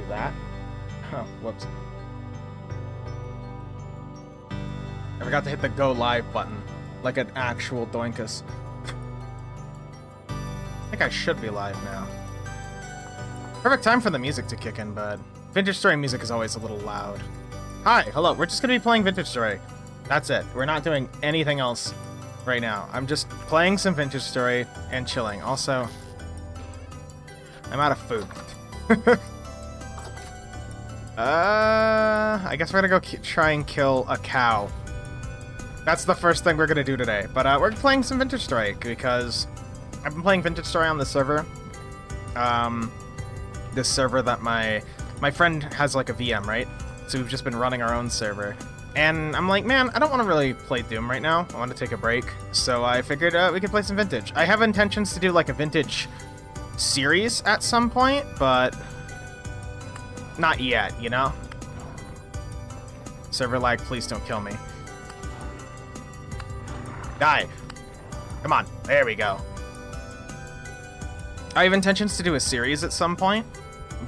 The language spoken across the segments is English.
that. Oh, whoops. I forgot to hit the go live button, like an actual doinkus. I think I should be live now. Perfect time for the music to kick in, but Vintage Story music is always a little loud. Hi, hello, we're just gonna be playing Vintage Story. That's it. We're not doing anything else right now. I'm just playing some Vintage Story and chilling. Also, I'm out of food. I guess we're gonna go try and kill a cow. That's the first thing we're gonna do today. But we're playing some Vintage Story because I've been playing Vintage Story on the server. This server that my friend has like a VM, right? So we've just been running our own server. And I'm like, man, I don't want to really play Doom right now. I want to take a break. So I figured we could play some Vintage. I have intentions to do like a Vintage series at some point, but not yet, you know? Server lag, please don't kill me. Die. Come on. There we go. I have intentions to do a series at some point,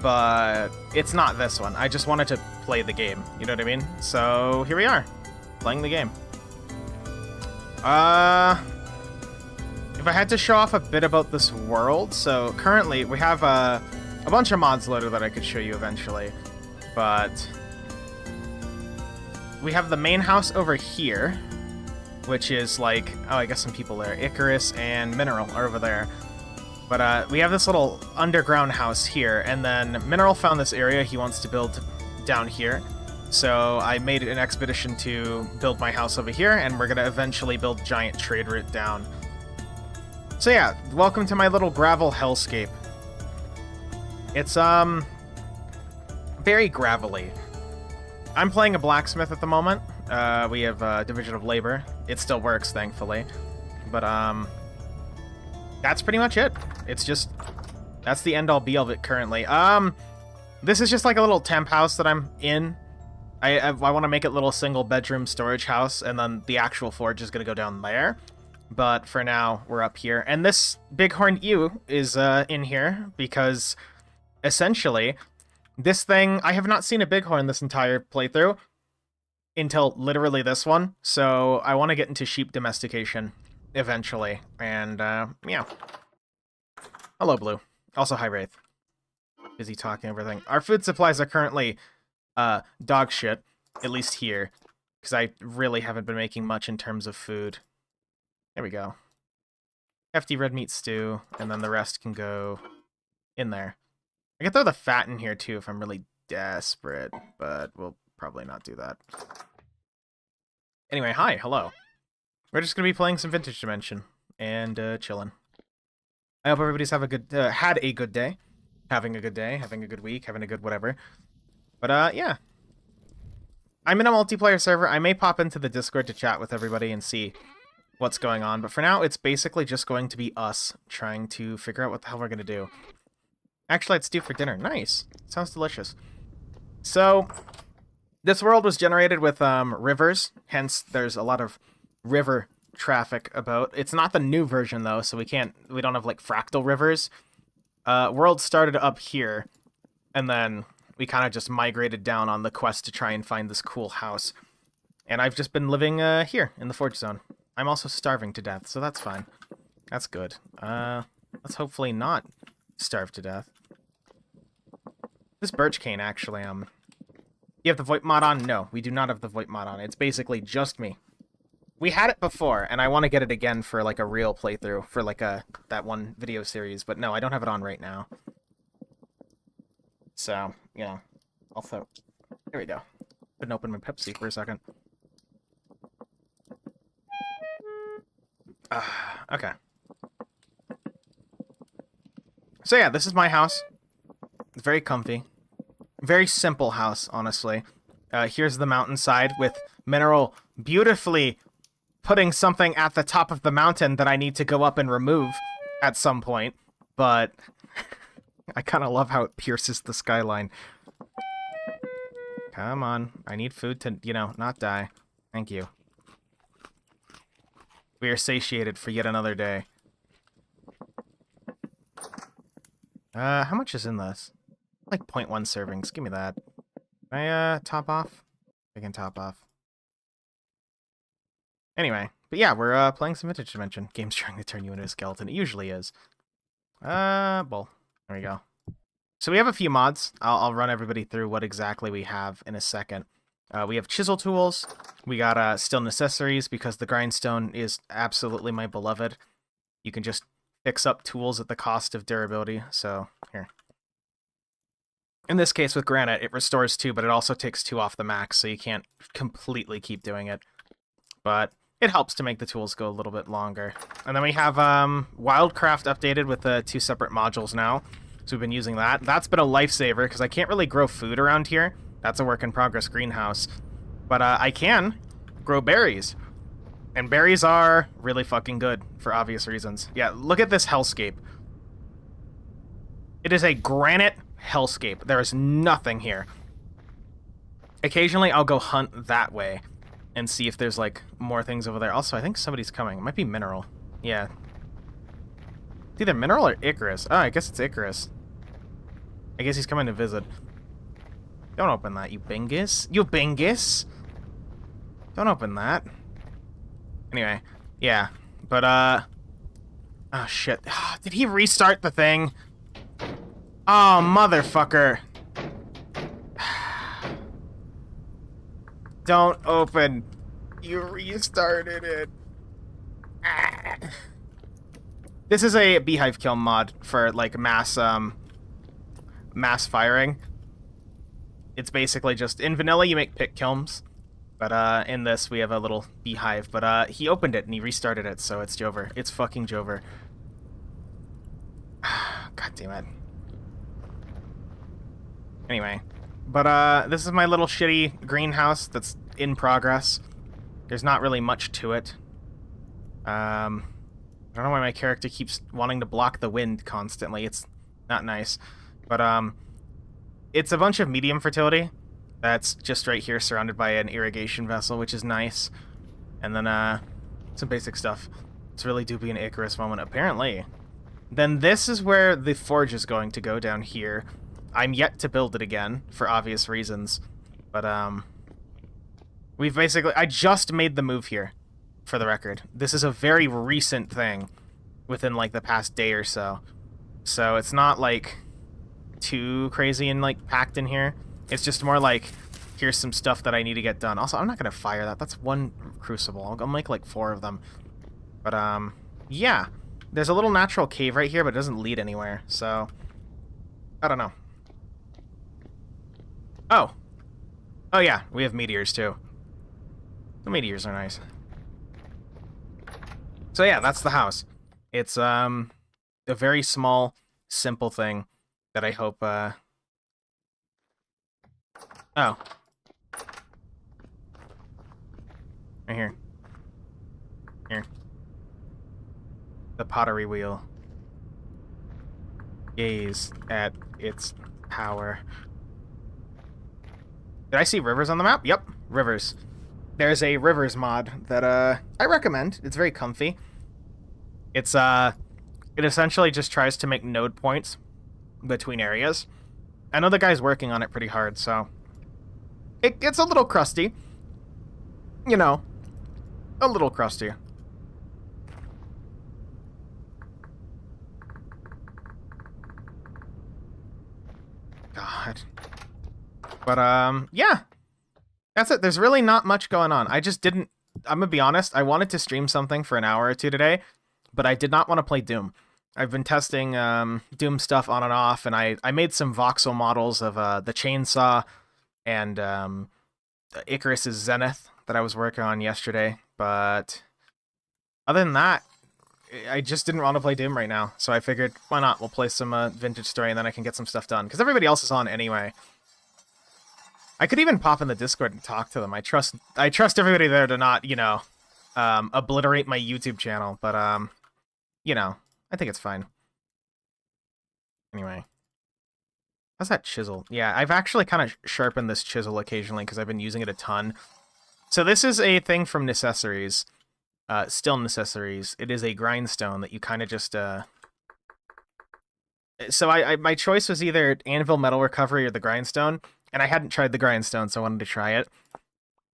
but it's not this one. I just wanted to play the game, you know what I mean? So here we are, playing the game. If I had to show off a bit about this world, so currently we have a bunch of mods loaded that I could show you eventually, but we have the main house over here, which is like, oh, I guess some people there. Icarus and Mineral are over there. But we have this little underground house here, and then Mineral found this area he wants to build down here. So I made an expedition to build my house over here, and we're gonna eventually build giant trade route down. So yeah, welcome to my little gravel hellscape. It's very gravelly. I'm playing a blacksmith at the moment. We have Division of Labor. It still works, thankfully. But that's pretty much it. It's just, that's the end-all be-all of it currently. This is just like a little temp house that I'm in. I want to make it a little single-bedroom storage house, and then the actual forge is going to go down there. But for now, we're up here. And this bighorn ewe is in here because, essentially, this thing, I have not seen a bighorn this entire playthrough until literally this one. So I want to get into sheep domestication eventually. And, yeah. Hello, Blue. Also, hi, Wraith. Busy talking everything. Our food supplies are currently dog shit, at least here, because I really haven't been making much in terms of food. There we go. Hefty red meat stew, and then the rest can go in there. I can throw the fat in here too if I'm really desperate, but we'll probably not do that. Anyway, hi, hello. We're just gonna be playing some Vintage Dimension and chilling. I hope everybody's had a good day, having a good day, having a good week, having a good whatever. But yeah, I'm in a multiplayer server. I may pop into the Discord to chat with everybody and see what's going on, but for now, it's basically just going to be us trying to figure out what the hell we're gonna do. Actually, it's due for dinner. Nice. Sounds delicious. So, this world was generated with rivers, hence there's a lot of river traffic about. It's not the new version though, so we don't have like fractal rivers. World started up here, and then we kind of just migrated down on the quest to try and find this cool house. And I've just been living here in the Forge Zone. I'm also starving to death, so that's fine. That's good. Let's hopefully not starve to death. This birch cane, actually, you have the VoIP mod on? No, we do not have the VoIP mod on. It's basically just me. We had it before, and I want to get it again for, like, a real playthrough, for, like, that one video series, but no, I don't have it on right now. So, you know, also, there we go. Couldn't open my Pepsi for a second. Okay. So yeah, this is my house. It's very comfy. Very simple house, honestly. Here's the mountainside with Mineral beautifully putting something at the top of the mountain that I need to go up and remove at some point. But I kind of love how it pierces the skyline. Come on. I need food to, you know, not die. Thank you. We are satiated for yet another day. How much is in this? like 0.1 servings. Give me that. Can I top off? I can top off. Anyway, but yeah, we're playing some Vintage Dimension. Game's trying to turn you into a skeleton. It usually is. Well, there we go. So we have a few mods. I'll run everybody through what exactly we have in a second. We have chisel tools. We got steel necessaries because the grindstone is absolutely my beloved. You can just fix up tools at the cost of durability. So here. In this case with granite, it restores 2, but it also takes 2 off the max, so you can't completely keep doing it. But it helps to make the tools go a little bit longer. And then we have Wildcraft updated with 2 separate modules now. So we've been using that. That's been a lifesaver, because I can't really grow food around here. That's a work-in-progress greenhouse. But I can grow berries. And berries are really fucking good, for obvious reasons. Yeah, look at this hellscape. It is a granite hellscape. There is nothing here. Occasionally, I'll go hunt that way and see if there's, like, more things over there. Also, I think somebody's coming. It might be Mineral. Yeah. It's either Mineral or Icarus. Oh, I guess it's Icarus. I guess he's coming to visit. Don't open that, you bingus. You bingus! Don't open that. Anyway, yeah. But, oh, shit. Did he restart the thing? Oh, motherfucker. Don't open. You restarted it. This is a beehive kill mod for, like, mass firing. It's basically just, in vanilla you make pit kilns, but in this we have a little beehive. But he opened it and he restarted it, so it's Jover. It's fucking Jover. God damn it. Anyway, but this is my little shitty greenhouse that's in progress. There's not really much to it. I don't know why my character keeps wanting to block the wind constantly. It's not nice. But it's a bunch of medium fertility that's just right here surrounded by an irrigation vessel, which is nice. And then some basic stuff. It's really do be an Icarus moment, apparently. Then this is where the forge is going to go, down here. I'm yet to build it again, for obvious reasons. But, we've basically... I just made the move here, for the record. This is a very recent thing, within, like, the past day or so. So it's not, like, too crazy and, like, packed in here. It's just more like, here's some stuff that I need to get done. Also, I'm not gonna fire that. That's 1 crucible. I'll make, like, 4 of them. But, yeah. There's a little natural cave right here, but it doesn't lead anywhere, so... I don't know. Oh. Oh, yeah. We have meteors, too. The meteors are nice. So, yeah, that's the house. It's, a very small, simple thing that I hope, Oh. Right here. Here. The pottery wheel. Gaze at its power. Did I see rivers on the map? Yep, rivers. There's a rivers mod that I recommend. It's very comfy. It's it essentially just tries to make node points between areas. I know the guy's working on it pretty hard, so it's a little crusty. You know, a little crusty. God. But, yeah. That's it. There's really not much going on. I just didn't... I'm gonna be honest. I wanted to stream something for an hour or 2 today, but I did not want to play Doom. I've been testing Doom stuff on and off, and I made some voxel models of the chainsaw and Icarus's Zenith that I was working on yesterday. But other than that, I just didn't want to play Doom right now. So I figured, why not? We'll play some Vintage Story, and then I can get some stuff done. Because everybody else is on anyway. I could even pop in the Discord and talk to them. I trust everybody there to not, you know, obliterate my YouTube channel. But, you know, I think it's fine. Anyway. How's that chisel? Yeah, I've actually kind of sharpened this chisel occasionally because I've been using it a ton. So this is a thing from Necessaries. Still Necessaries. It is a grindstone that you kind of just, So my choice was either Anvil Metal Recovery or the Grindstone, and I hadn't tried the Grindstone, so I wanted to try it.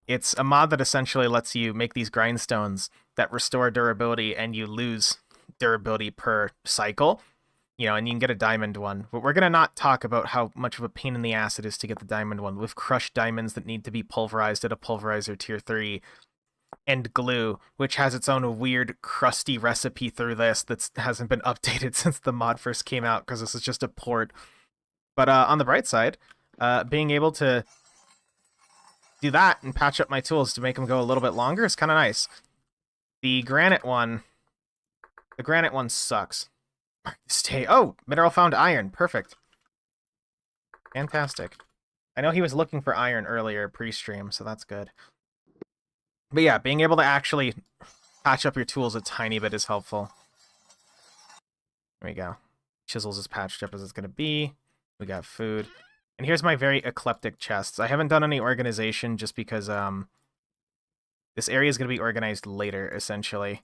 It's a mod that essentially lets you make these grindstones that restore durability, and you lose durability per cycle. You know, and you can get a diamond one. But we're going to not talk about how much of a pain in the ass it is to get the diamond one. With crushed diamonds that need to be pulverized at a pulverizer tier 3. And glue, which has its own weird, crusty recipe through this that hasn't been updated since the mod first came out, because this is just a port. But on the bright side, being able to do that and patch up my tools to make them go a little bit longer is kind of nice. The granite one sucks. Stay. Oh, mineral found iron. Perfect. Fantastic. I know he was looking for iron earlier pre-stream, so that's good. But yeah, being able to actually patch up your tools a tiny bit is helpful. There we go. Chisels as patched up as it's going to be. We got food. And here's my very eclectic chests. I haven't done any organization just because this area is going to be organized later, essentially.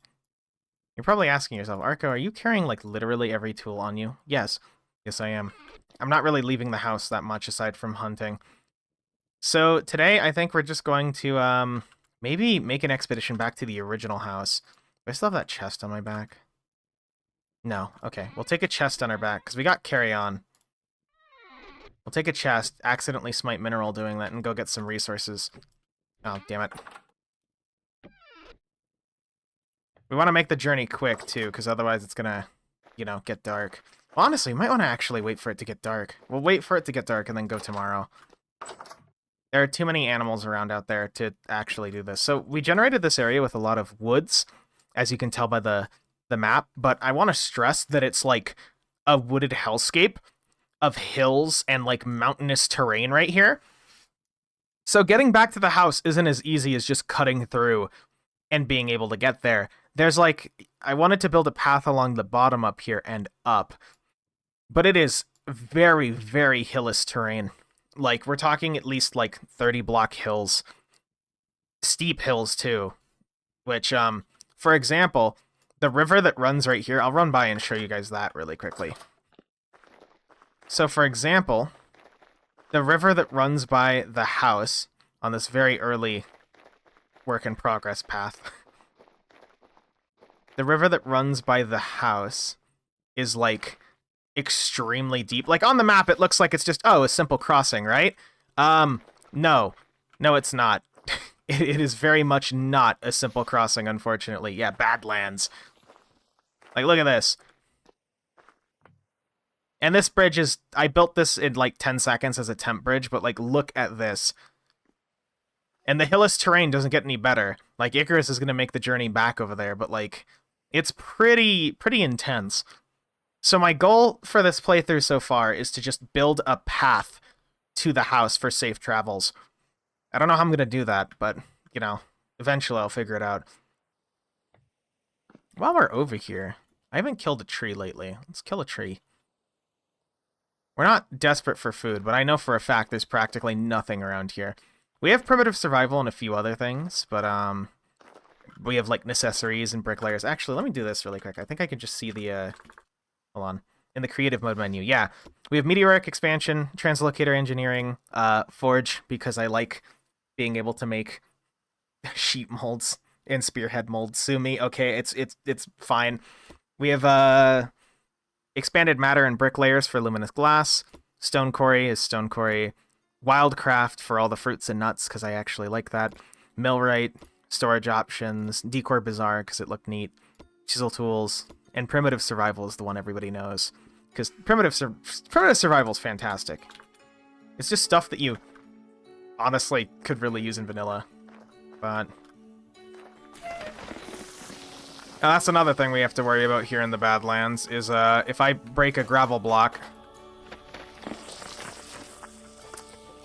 You're probably asking yourself, Arco, are you carrying like literally every tool on you? Yes. Yes, I am. I'm not really leaving the house that much aside from hunting. So today, I think we're just going to maybe make an expedition back to the original house. Do I still have that chest on my back? No. Okay. We'll take a chest on our back, because we got carry on. We'll take a chest, accidentally smite mineral doing that, and go get some resources. Oh, damn it. We want to make the journey quick, too, because otherwise it's gonna, you know, get dark. Well, honestly, we might want to actually wait for it to get dark. We'll wait for it to get dark and then go tomorrow. There are too many animals around out there to actually do this. So we generated this area with a lot of woods, as you can tell by the map, but I want to stress that it's like a wooded hellscape of hills and like mountainous terrain right here. So getting back to the house isn't as easy as just cutting through and being able to get there. There's like, I wanted to build a path along the bottom up here and up, but it is very, very hillless terrain. Like, we're talking at least like 30 block hills, steep hills too, which, for example, the river that runs right here, I'll run by and show you guys that really quickly. So, for example, the river that runs by the house on this very early work-in-progress path, the river that runs by the house is, like, extremely deep. Like, on the map, it looks like it's just, oh, a simple crossing, right? No. No, it's not. It is very much not a simple crossing, unfortunately. Yeah, Badlands. Like, look at this. And this bridge is... I built this in, like, 10 seconds as a temp bridge, but, like, look at this. And the hillless terrain doesn't get any better. Like, Icarus is going to make the journey back over there, but, like, it's pretty intense. So my goal for this playthrough so far is to just build a path to the house for safe travels. I don't know how I'm going to do that, but, you know, eventually I'll figure it out. While we're over here, I haven't killed a tree lately. Let's kill a tree. We're not desperate for food, but I know for a fact there's practically nothing around here. We have primitive survival and a few other things, but we have like necessaries and bricklayers. Actually, let me do this really quick. I think I can just see the hold on. In the creative mode menu, yeah. We have meteoric expansion, translocator engineering, forge, because I like being able to make sheet molds and spearhead molds. Sue me. Okay, it's fine. We have expanded matter and bricklayers for luminous glass. Stone quarry is stone quarry. Wildcraft for all the fruits and nuts, because I actually like that. Millwright, storage options, decor bazaar, because it looked neat. Chisel tools, and primitive survival is the one everybody knows, because primitive survival is fantastic. It's just stuff that you honestly could really use in vanilla, but that's another thing we have to worry about here in the Badlands, is if I break a gravel block.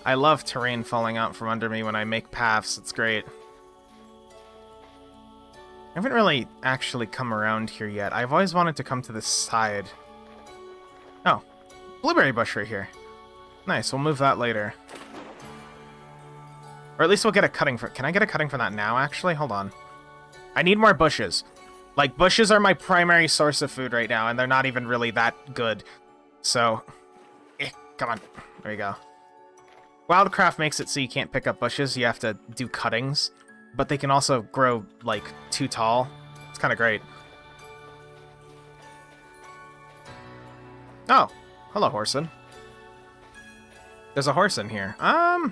I love terrain falling out from under me when I make paths, it's great. I haven't really actually come around here yet. I've always wanted to come to this side. Oh, blueberry bush right here. Nice, we'll move that later. Or at least we'll get a cutting for... Can I get a cutting for that now, actually? Hold on. I need more bushes. Like, bushes are my primary source of food right now, and they're not even really that good. So, come on. There you go. Wildcraft makes it so you can't pick up bushes, you have to do cuttings. But they can also grow, like, too tall. It's kind of great. Oh, hello, Horson. There's a horse in here. I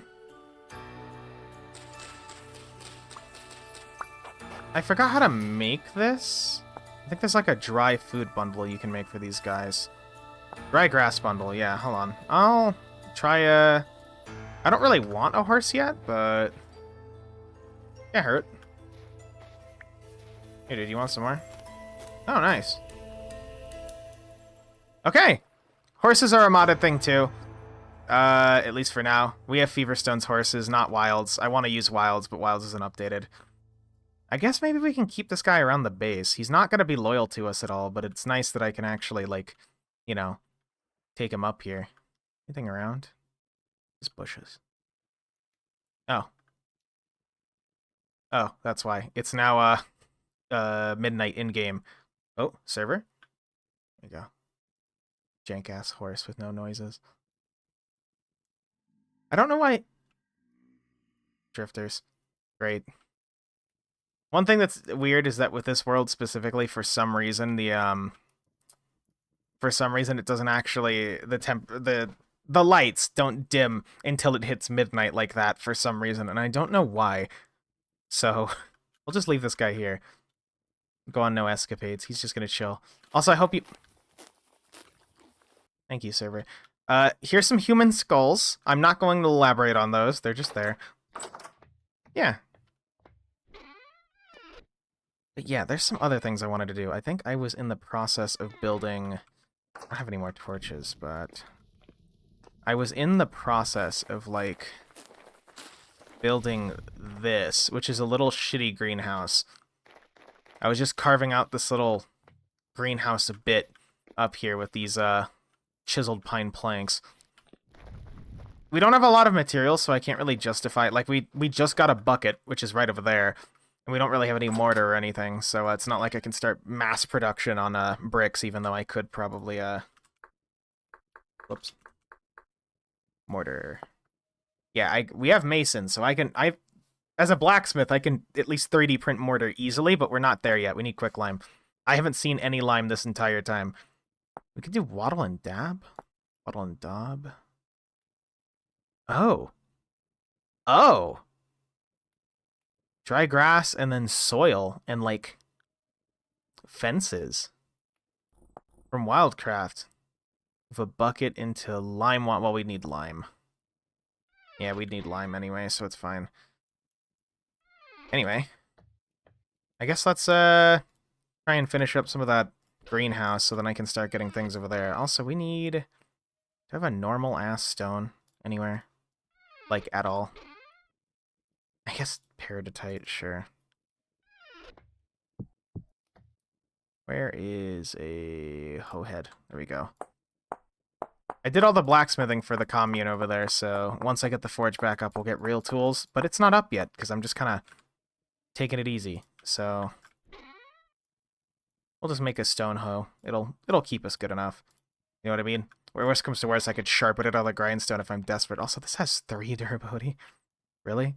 forgot how to make this. I think there's like a dry food bundle you can make for these guys. Dry grass bundle, yeah, hold on. I'll try a... I don't really want a horse yet, but... Can't hurt. Hey, dude, you want some more? Oh, nice. Okay! Horses are a modded thing, too. At least for now. We have Feverstone's horses, not Wilds. I want to use Wilds, but Wilds isn't updated. I guess maybe we can keep this guy around the base. He's not going to be loyal to us at all, but it's nice that I can actually, like, you know, take him up here. Anything around? Just bushes. Oh. Oh, that's why. It's now, midnight in-game. Oh, server? There you go. Jank-ass horse with no noises. I don't know why... Drifters. Great. One thing that's weird is that with this world specifically, for some reason, the it doesn't actually... The lights don't dim until it hits midnight like that for some reason, and I don't know why. So, we'll just leave this guy here. Go on no escapades. He's just gonna chill. Also, I hope you... Thank you, server. Here's some human skulls. I'm not going to elaborate on those. They're just there. Yeah. But yeah, there's some other things I wanted to do. I think I was in the process of building... I don't have any more torches, but... I was in the process of, like... building this, which is a little shitty greenhouse. I was just carving out this little greenhouse a bit up here with these, chiseled pine planks. We don't have a lot of materials, so I can't really justify it. Like, we just got a bucket, which is right over there, and we don't really have any mortar or anything, so it's not like I can start mass production on bricks, even though I could probably, whoops. Mortar. Yeah, we have mason, so as a blacksmith, I can at least 3D print mortar easily, but we're not there yet. We need quick lime. I haven't seen any lime this entire time. We could do wattle and dab? Wattle and daub? Oh. Oh! Dry grass and then soil and, like, fences. From Wildcraft. With a bucket into lime... Well, we need lime. Yeah, we'd need lime anyway, so it's fine. Anyway. I guess let's, try and finish up some of that greenhouse so then I can start getting things over there. Also, we need... Do I have a normal-ass stone anywhere? Like, at all? I guess peridotite, sure. Where is a hoe head? There we go. I did all the blacksmithing for the commune over there, so once I get the forge back up, we'll get real tools. But it's not up yet, because I'm just kind of taking it easy. So we'll just make a stone hoe. It'll keep us good enough. You know what I mean? Where worst comes to worst, I could sharpen it on the grindstone if I'm desperate. Also, this has 3 durability. Really?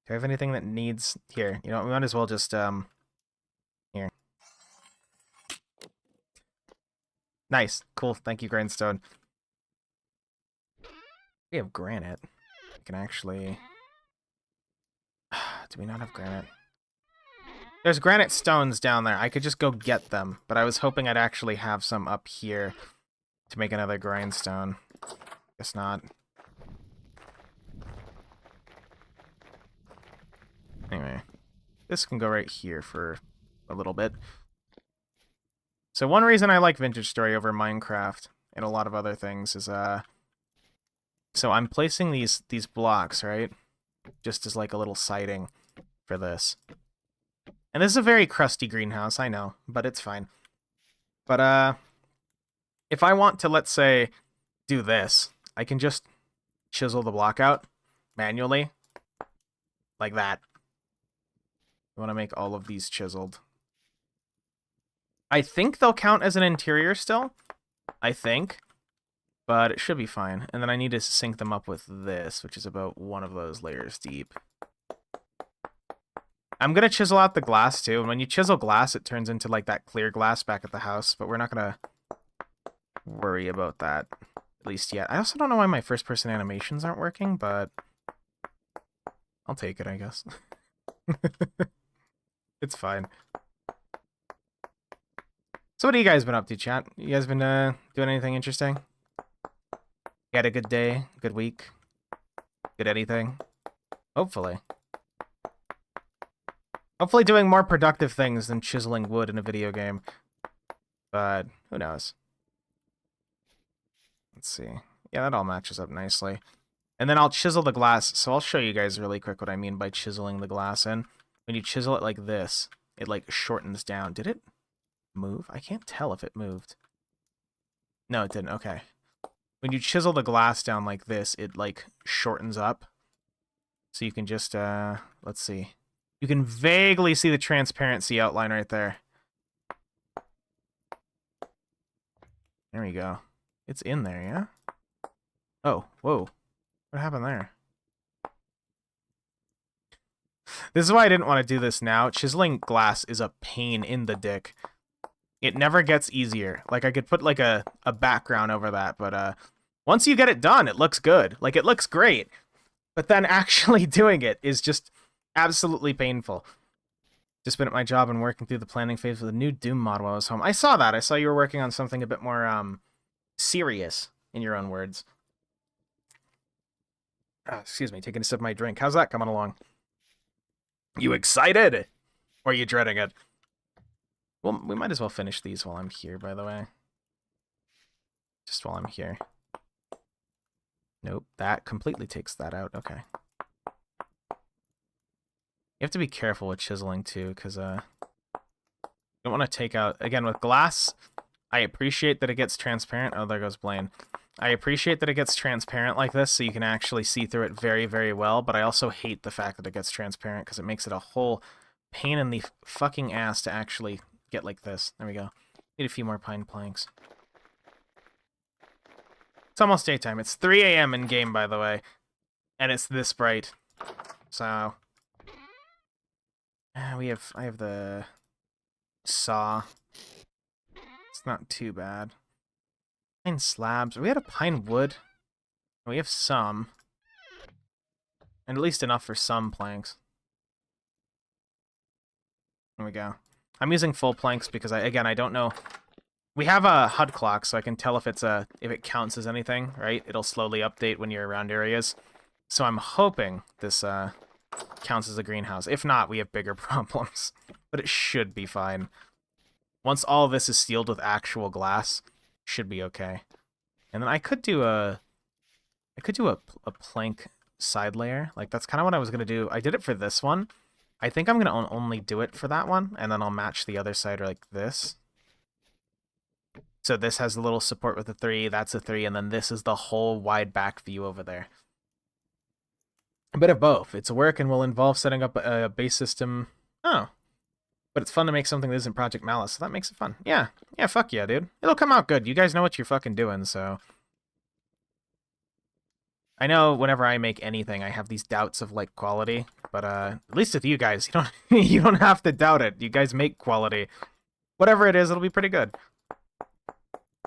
Do I have anything that needs... Here, you know, we might as well just, here. Nice. Cool. Thank you, grindstone. We have granite. We can actually... Do we not have granite? There's granite stones down there. I could just go get them, but I was hoping I'd actually have some up here to make another grindstone. Guess not. Anyway, this can go right here for a little bit. So one reason I like Vintage Story over Minecraft and a lot of other things is, so I'm placing these blocks, right? Just as like a little siding for this. And this is a very crusty greenhouse, I know, but it's fine. But, if I want to, let's say, do this, I can just chisel the block out manually, like that. I want to make all of these chiseled. I think they'll count as an interior still, I think. But it should be fine. And then I need to sync them up with this, which is about one of those layers deep. I'm going to chisel out the glass, too. And when you chisel glass, it turns into, like, that clear glass back at the house. But we're not going to worry about that, at least yet. I also don't know why my first-person animations aren't working, but I'll take it, I guess. It's fine. So what have you guys been up to, chat? You guys been doing anything interesting? You had a good day, good week, good anything? Hopefully. Hopefully doing more productive things than chiseling wood in a video game. But who knows? Let's see. Yeah, that all matches up nicely. And then I'll chisel the glass. So I'll show you guys really quick what I mean by chiseling the glass in. When you chisel it like this, it like shortens down. Did it move? I can't tell if it moved. No, it didn't. Okay. When you chisel the glass down like this, it like shortens up. So you can just, let's see. You can vaguely see the transparency outline right there. There we go. It's in there, yeah? Oh, whoa. What happened there? This is why I didn't want to do this now. Chiseling glass is a pain in the dick. It never gets easier. Like, I could put, like, a background over that, but, once you get it done, it looks good. Like, it looks great. But then actually doing it is just absolutely painful. Just been at my job and working through the planning phase of the new Doom mod while I was home. I saw that. I saw you were working on something a bit more, serious, in your own words. Excuse me, taking a sip of my drink. How's that coming along? You excited? Or are you dreading it? Well, we might as well finish these while I'm here, by the way. Just while I'm here. Nope, that completely takes that out. Okay. You have to be careful with chiseling, too, because, you don't want to take out... Again, with glass, I appreciate that it gets transparent. Oh, there goes Blaine. I appreciate that it gets transparent like this, so you can actually see through it very, very well, but I also hate the fact that it gets transparent, because it makes it a whole pain in the fucking ass to actually get like this. There we go. Need a few more pine planks. It's almost daytime. It's 3 a.m. in game, by the way, and it's this bright. So... I have the saw. It's not too bad. Pine slabs. Are we out of pine wood? We have some. And at least enough for some planks. There we go. I'm using full planks because I don't know. We have a HUD clock, so I can tell if it counts as anything, right? It'll slowly update when you're around areas. So I'm hoping this counts as a greenhouse. If not, we have bigger problems. But it should be fine. Once all of this is sealed with actual glass, should be okay. And then I could do a plank side layer. Like, that's kind of what I was going to do. I did it for this one. I think I'm going to only do it for that one, and then I'll match the other side like this. So this has a little support with a 3, that's a 3, and then this is the whole wide back view over there. A bit of both. It's work and will involve setting up a base system. Oh. But it's fun to make something that isn't Project Malice, so that makes it fun. Yeah. Yeah, fuck yeah, dude. It'll come out good. You guys know what you're fucking doing, so... I know whenever I make anything, I have these doubts of, like, quality. But, at least with you guys, you don't have to doubt it. You guys make quality. Whatever it is, it'll be pretty good.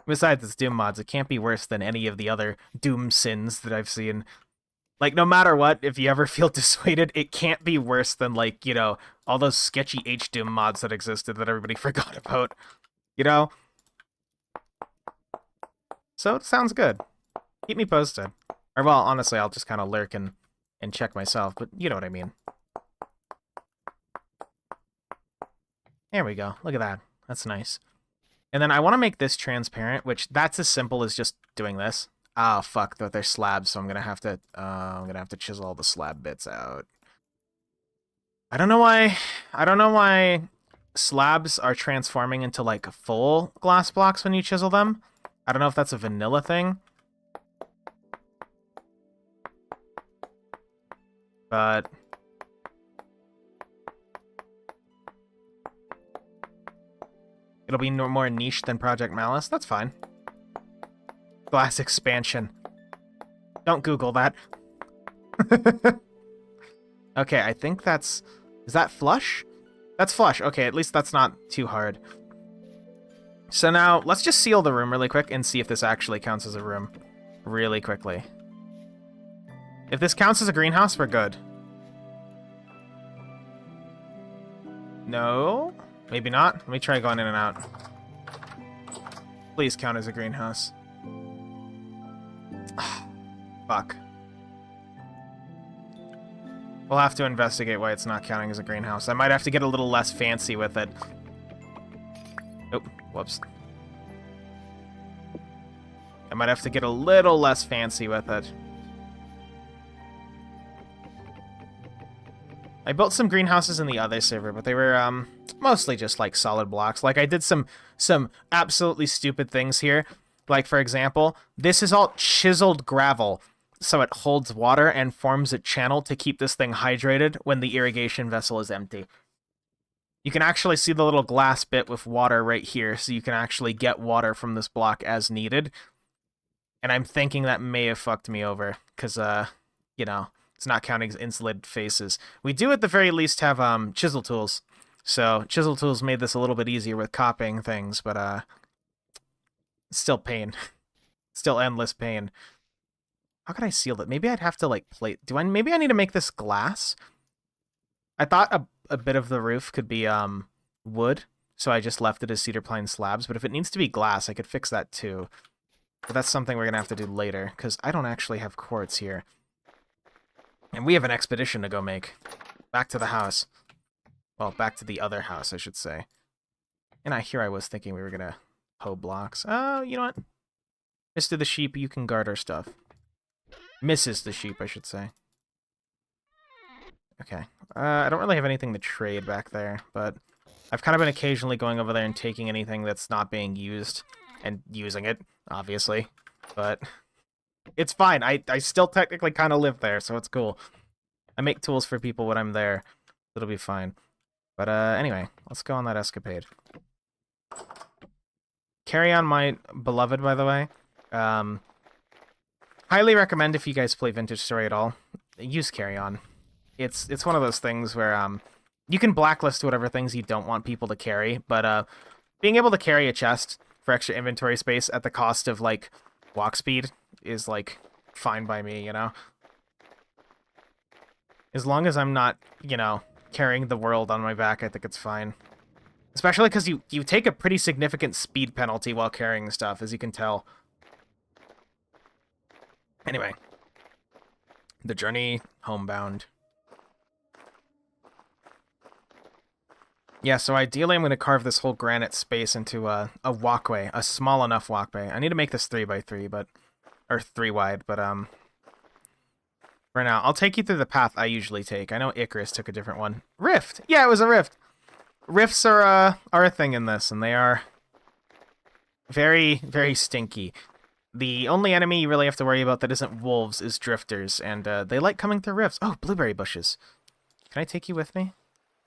Besides, it's Doom mods. It can't be worse than any of the other Doom sins that I've seen. Like, no matter what, if you ever feel dissuaded, it can't be worse than, like, you know, all those sketchy H-Doom mods that existed that everybody forgot about. You know? So, it sounds good. Keep me posted. Or, well, honestly, I'll just kind of lurk and check myself, but you know what I mean. There we go. Look at that. That's nice. And then I want to make this transparent, which that's as simple as just doing this. Ah, fuck, they're slabs, so I'm gonna have to chisel all the slab bits out. I don't know why slabs are transforming into like full glass blocks when you chisel them. I don't know if that's a vanilla thing. But it'll be more niche than Project Malice. That's fine. Glass expansion. Don't Google that. Okay, I think that's... Is that flush? That's flush. Okay, at least that's not too hard. So now, let's just seal the room really quick and see if this actually counts as a room. Really quickly. If this counts as a greenhouse, we're good. No? Maybe not? Let me try going in and out. Please count as a greenhouse. Fuck. We'll have to investigate why it's not counting as a greenhouse. I might have to get a little less fancy with it. Oh, whoops. I might have to get a little less fancy with it. I built some greenhouses in the other server, but they were mostly just like solid blocks. Like I did some absolutely stupid things here. Like for example, this is all chiseled gravel, so it holds water and forms a channel to keep this thing hydrated when the irrigation vessel is empty. You can actually see the little glass bit with water right here, so you can actually get water from this block as needed. And I'm thinking that may have fucked me over, because, you know, it's not counting as insulated faces. We do at the very least have chisel tools, so chisel tools made this a little bit easier with copying things, but it's still pain. Still endless pain. How could I seal it? Maybe I'd have to, like, plate... Maybe I need to make this glass? I thought a bit of the roof could be, wood, so I just left it as cedar pine slabs, but if it needs to be glass, I could fix that too. But that's something we're gonna have to do later, because I don't actually have quartz here. And we have an expedition to go make. Back to the house. Well, back to the other house, I should say. And I was thinking we were gonna hoe blocks. Oh, you know what? Mr. the Sheep, you can guard our stuff. Mrs. the Sheep, I should say. Okay. I don't really have anything to trade back there, but I've kind of been occasionally going over there and taking anything that's not being used and using it, obviously. But it's fine. I still technically kind of live there, so it's cool. I make tools for people when I'm there. It'll be fine. But anyway, let's go on that escapade. Carry On, my beloved, by the way. Highly recommend if you guys play Vintage Story at all. Use Carry On. It's one of those things where you can blacklist whatever things you don't want people to carry, but being able to carry a chest for extra inventory space at the cost of like walk speed is like fine by me, you know? As long as I'm not, you know, carrying the world on my back, I think it's fine. Especially because you take a pretty significant speed penalty while carrying stuff, as you can tell. Anyway. The journey homebound. Yeah, so ideally I'm going to carve this whole granite space into a walkway, a small enough walkway. I need to make this 3x3, but... Or 3 wide, but, for now, I'll take you through the path I usually take. I know Icarus took a different one. Rift! Yeah, it was a rift! Rifts are a thing in this, and they are very, very stinky. The only enemy you really have to worry about that isn't wolves is drifters, and they like coming through rifts. Oh, blueberry bushes. Can I take you with me?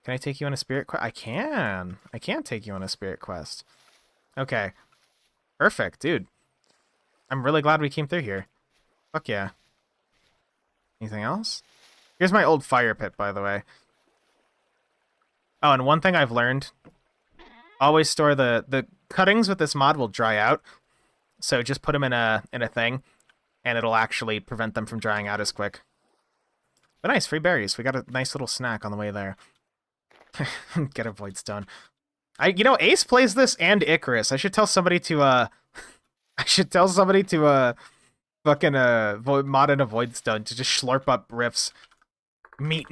Can I take you on a spirit quest? I can. I can take you on a spirit quest. Okay. Perfect, dude. I'm really glad we came through here. Fuck yeah. Anything else? Here's my old fire pit, by the way. Oh, and one thing I've learned. Always store the cuttings with this mod will dry out. So just put them in a thing, and it'll actually prevent them from drying out as quick. But nice, free berries. We got a nice little snack on the way there. Get a void stone. You know, Ace plays this and Icarus. I should tell somebody to fucking mod in a void stone to just slurp up riffs. Meat.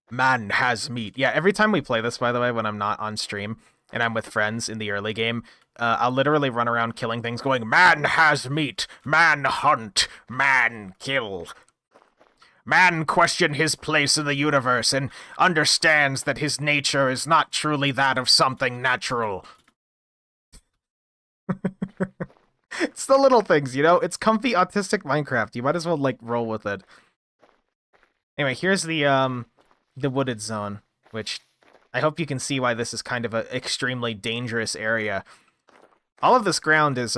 Man has meat. Yeah, every time we play this, by the way, when I'm not on stream and I'm with friends in the early game, I'll literally run around killing things going, man has meat, man hunt, man kill. Man question his place in the universe and understands that his nature is not truly that of something natural. It's the little things, you know? It's comfy autistic Minecraft. You might as well, like, roll with it. Anyway, here's the wooded zone, which I hope you can see why this is kind of an extremely dangerous area. All of this ground is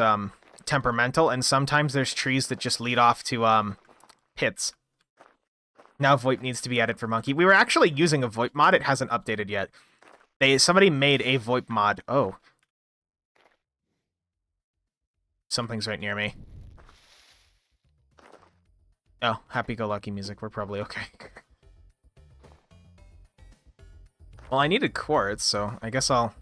temperamental, and sometimes there's trees that just lead off to pits. Now VoIP needs to be added for Monkey. We were actually using a VoIP mod. It hasn't updated yet. Somebody made a VoIP mod. Oh. Something's right near me. Oh, happy-go-lucky music. We're probably okay. Well, I needed quartz, so I guess I'll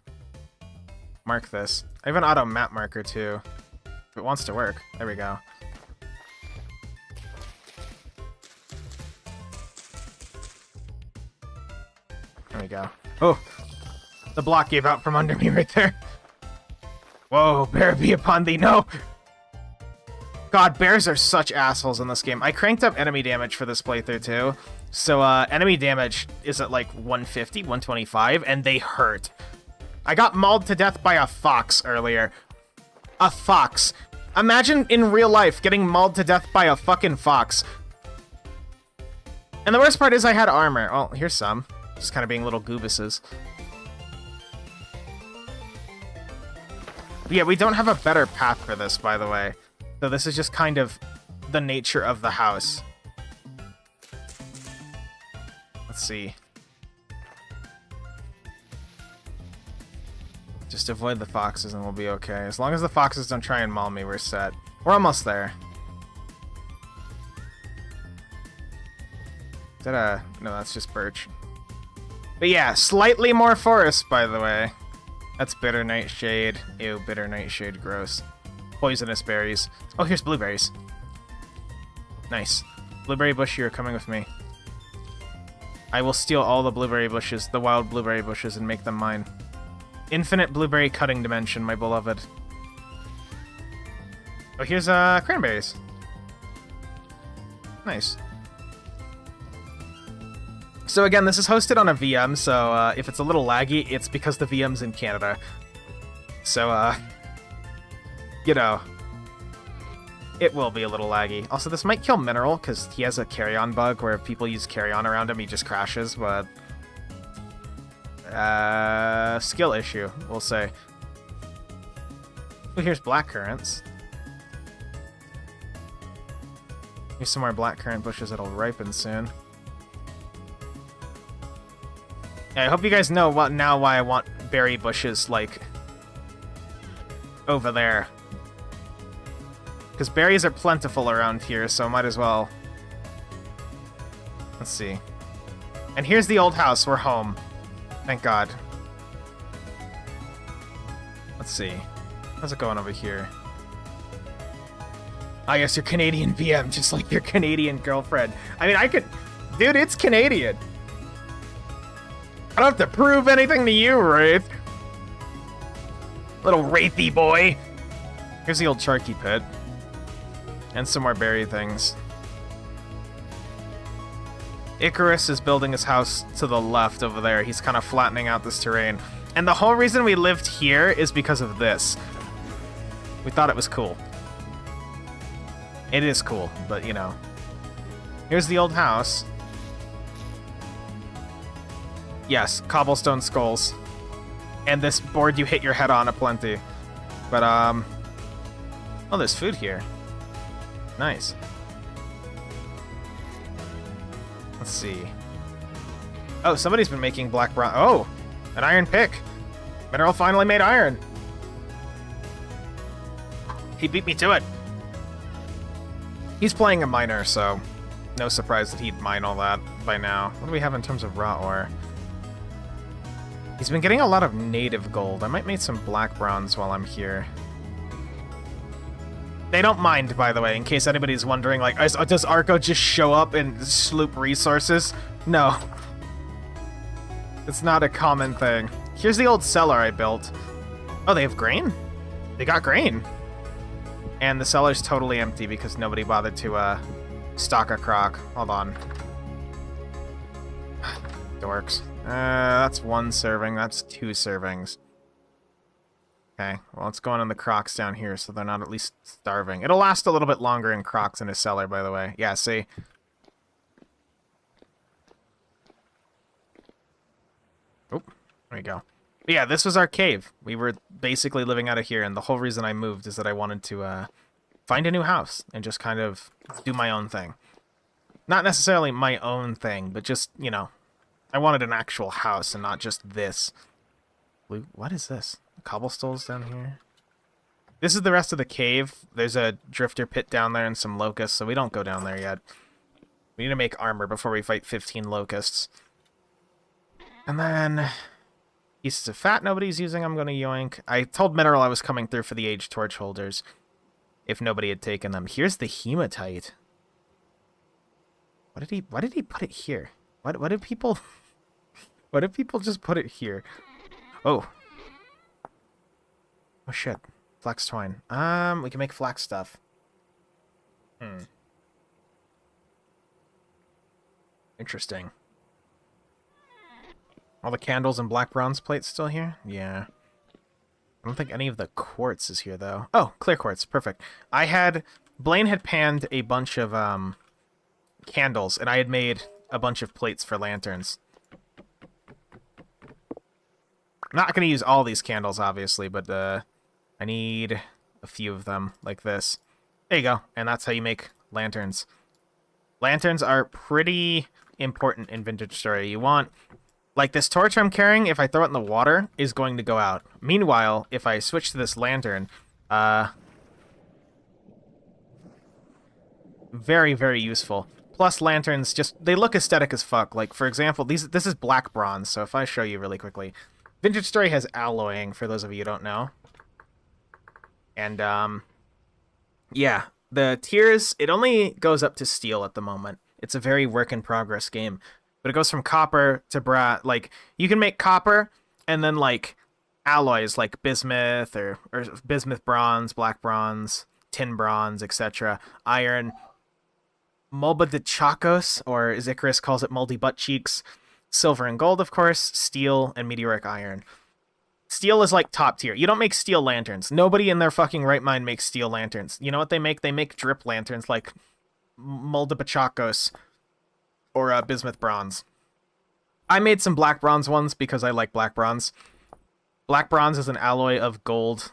mark this. I have an auto map marker, too. If it wants to work. There we go. There we go. Oh! The block gave out from under me right there. Whoa, bear be upon thee, no! God, bears are such assholes in this game. I cranked up enemy damage for this playthrough, too. So, enemy damage is at, like, 150, 125, and they hurt. I got mauled to death by a fox earlier. A fox. Imagine in real life getting mauled to death by a fucking fox. And the worst part is I had armor. Oh, here's some. Just kind of being little goobuses. Yeah, we don't have a better path for this, by the way. So this is just kind of the nature of the house. Let's see. Just avoid the foxes and we'll be okay. As long as the foxes don't try and maul me, we're set. We're almost there. Is that a... No, that's just birch. But yeah, slightly more forest, by the way. That's bitter nightshade. Ew, bitter nightshade, gross. Poisonous berries. Oh, here's blueberries. Nice. Blueberry bush, you're coming with me. I will steal all the blueberry bushes, the wild blueberry bushes, and make them mine. Infinite blueberry cutting dimension, my beloved. Oh, here's cranberries. Nice. So again, this is hosted on a VM, so if it's a little laggy, it's because the VM's in Canada. So, you know, it will be a little laggy. Also, this might kill Mineral, because he has a carry-on bug where if people use carry-on around him, he just crashes, but... skill issue, we'll say. Oh, here's blackcurrants. Here's some more blackcurrant bushes that'll ripen soon. Yeah, I hope you guys know why I want berry bushes, like, over there. Because berries are plentiful around here, so might as well. Let's see. And here's the old house. We're home. Thank God. Let's see. How's it going over here? Ah, yes, your Canadian VM, just like your Canadian girlfriend. I mean, I could... Dude, it's Canadian. I don't have to prove anything to you, Wraith. Little Wraithy boy. Here's the old Charky pit. And some more berry things. Icarus is building his house to the left over there. He's kind of flattening out this terrain. And the whole reason we lived here is because of this. We thought it was cool. It is cool, but you know. Here's the old house. Yes, cobblestone skulls. And this board you hit your head on aplenty. But, oh, there's food here. Nice. Let's see. Oh, somebody's been making black bronze. Oh, an iron pick. Mineral finally made iron. He beat me to it. He's playing a miner, so no surprise that he'd mine all that by now. What do we have in terms of raw ore? He's been getting a lot of native gold. I might make some black bronze while I'm here. They don't mind, by the way, in case anybody's wondering, like, does Arco just show up and sloop resources? No. It's not a common thing. Here's the old cellar I built. Oh, they have grain? They got grain. And the cellar's totally empty because nobody bothered to, stock a crock. Hold on. Dorks. That's one serving. That's two servings. Okay, well, it's going in the crocks down here so they're not at least starving. It'll last a little bit longer in crocks in a cellar, by the way. Yeah, see? Oh, there we go. But yeah, this was our cave. We were basically living out of here, and the whole reason I moved is that I wanted to find a new house and just kind of do my own thing. Not necessarily my own thing, but just, you know, I wanted an actual house and not just this. What is this? Cobblestones down here? This is the rest of the cave. There's a drifter pit down there and some locusts, so we don't go down there yet. We need to make armor before we fight 15 locusts. And then pieces of fat nobody's using, I'm going to yoink. I told Mineral I was coming through for the age torch holders if nobody had taken them. Here's the hematite. Why did he put it here? What did people what did people just put it here? Oh. Oh shit. Flax twine. We can make flax stuff. Interesting. All the candles and black bronze plates still here? Yeah. I don't think any of the quartz is here, though. Oh, clear quartz. Perfect. Blaine had panned a bunch of, candles, and I had made a bunch of plates for lanterns. I'm not going to use all these candles, obviously, but, I need a few of them, like this. There you go. And that's how you make lanterns. Lanterns are pretty important in Vintage Story. You want... Like, this torch I'm carrying, if I throw it in the water, is going to go out. Meanwhile, if I switch to this lantern, very, very useful. Plus, lanterns they look aesthetic as fuck. Like, for example, this is black bronze, so if I show you really quickly. Vintage Story has alloying, for those of you who don't know. And, yeah, the tiers, it only goes up to steel at the moment. It's a very work-in-progress game. But it goes from copper to brass. Like, you can make copper and then, like, alloys like bismuth or bismuth bronze, black bronze, tin bronze, etc. Iron, Mulba de Chacos, or as Icarus calls it, moldy butt cheeks. Silver and gold, of course. Steel and meteoric iron. Steel is, like, top tier. You don't make steel lanterns. Nobody in their fucking right mind makes steel lanterns. You know what they make? They make drip lanterns like Mulda de Chacos. Or bismuth bronze. I made some black bronze ones because I like black bronze. Black bronze is an alloy of gold,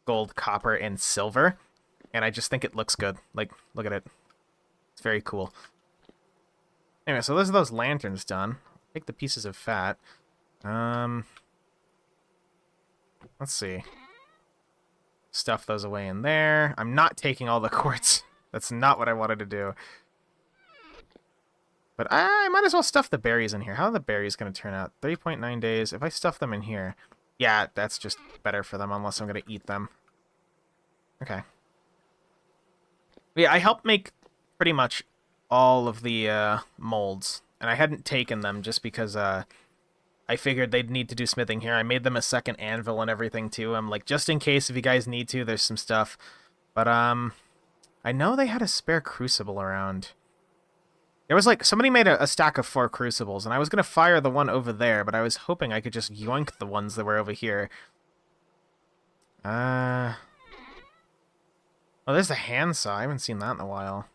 gold, copper, and silver. And I just think it looks good. Like, look at it. It's very cool. Anyway, so those are those lanterns done. Take the pieces of fat. Let's see. Stuff those away in there. I'm not taking all the quartz. That's not what I wanted to do. But I might as well stuff the berries in here. How are the berries going to turn out? 3.9 days. If I stuff them in here... Yeah, that's just better for them unless I'm going to eat them. Okay. Yeah, I helped make pretty much all of the molds. And I hadn't taken them just because I figured they'd need to do smithing here. I made them a second anvil and everything too. I'm like, just in case if you guys need to, there's some stuff. But I know they had a spare crucible around. There was like, somebody made a stack of 4 crucibles, and I was going to fire the one over there, but I was hoping I could just yoink the ones that were over here. Oh, there's the handsaw. I haven't seen that in a while.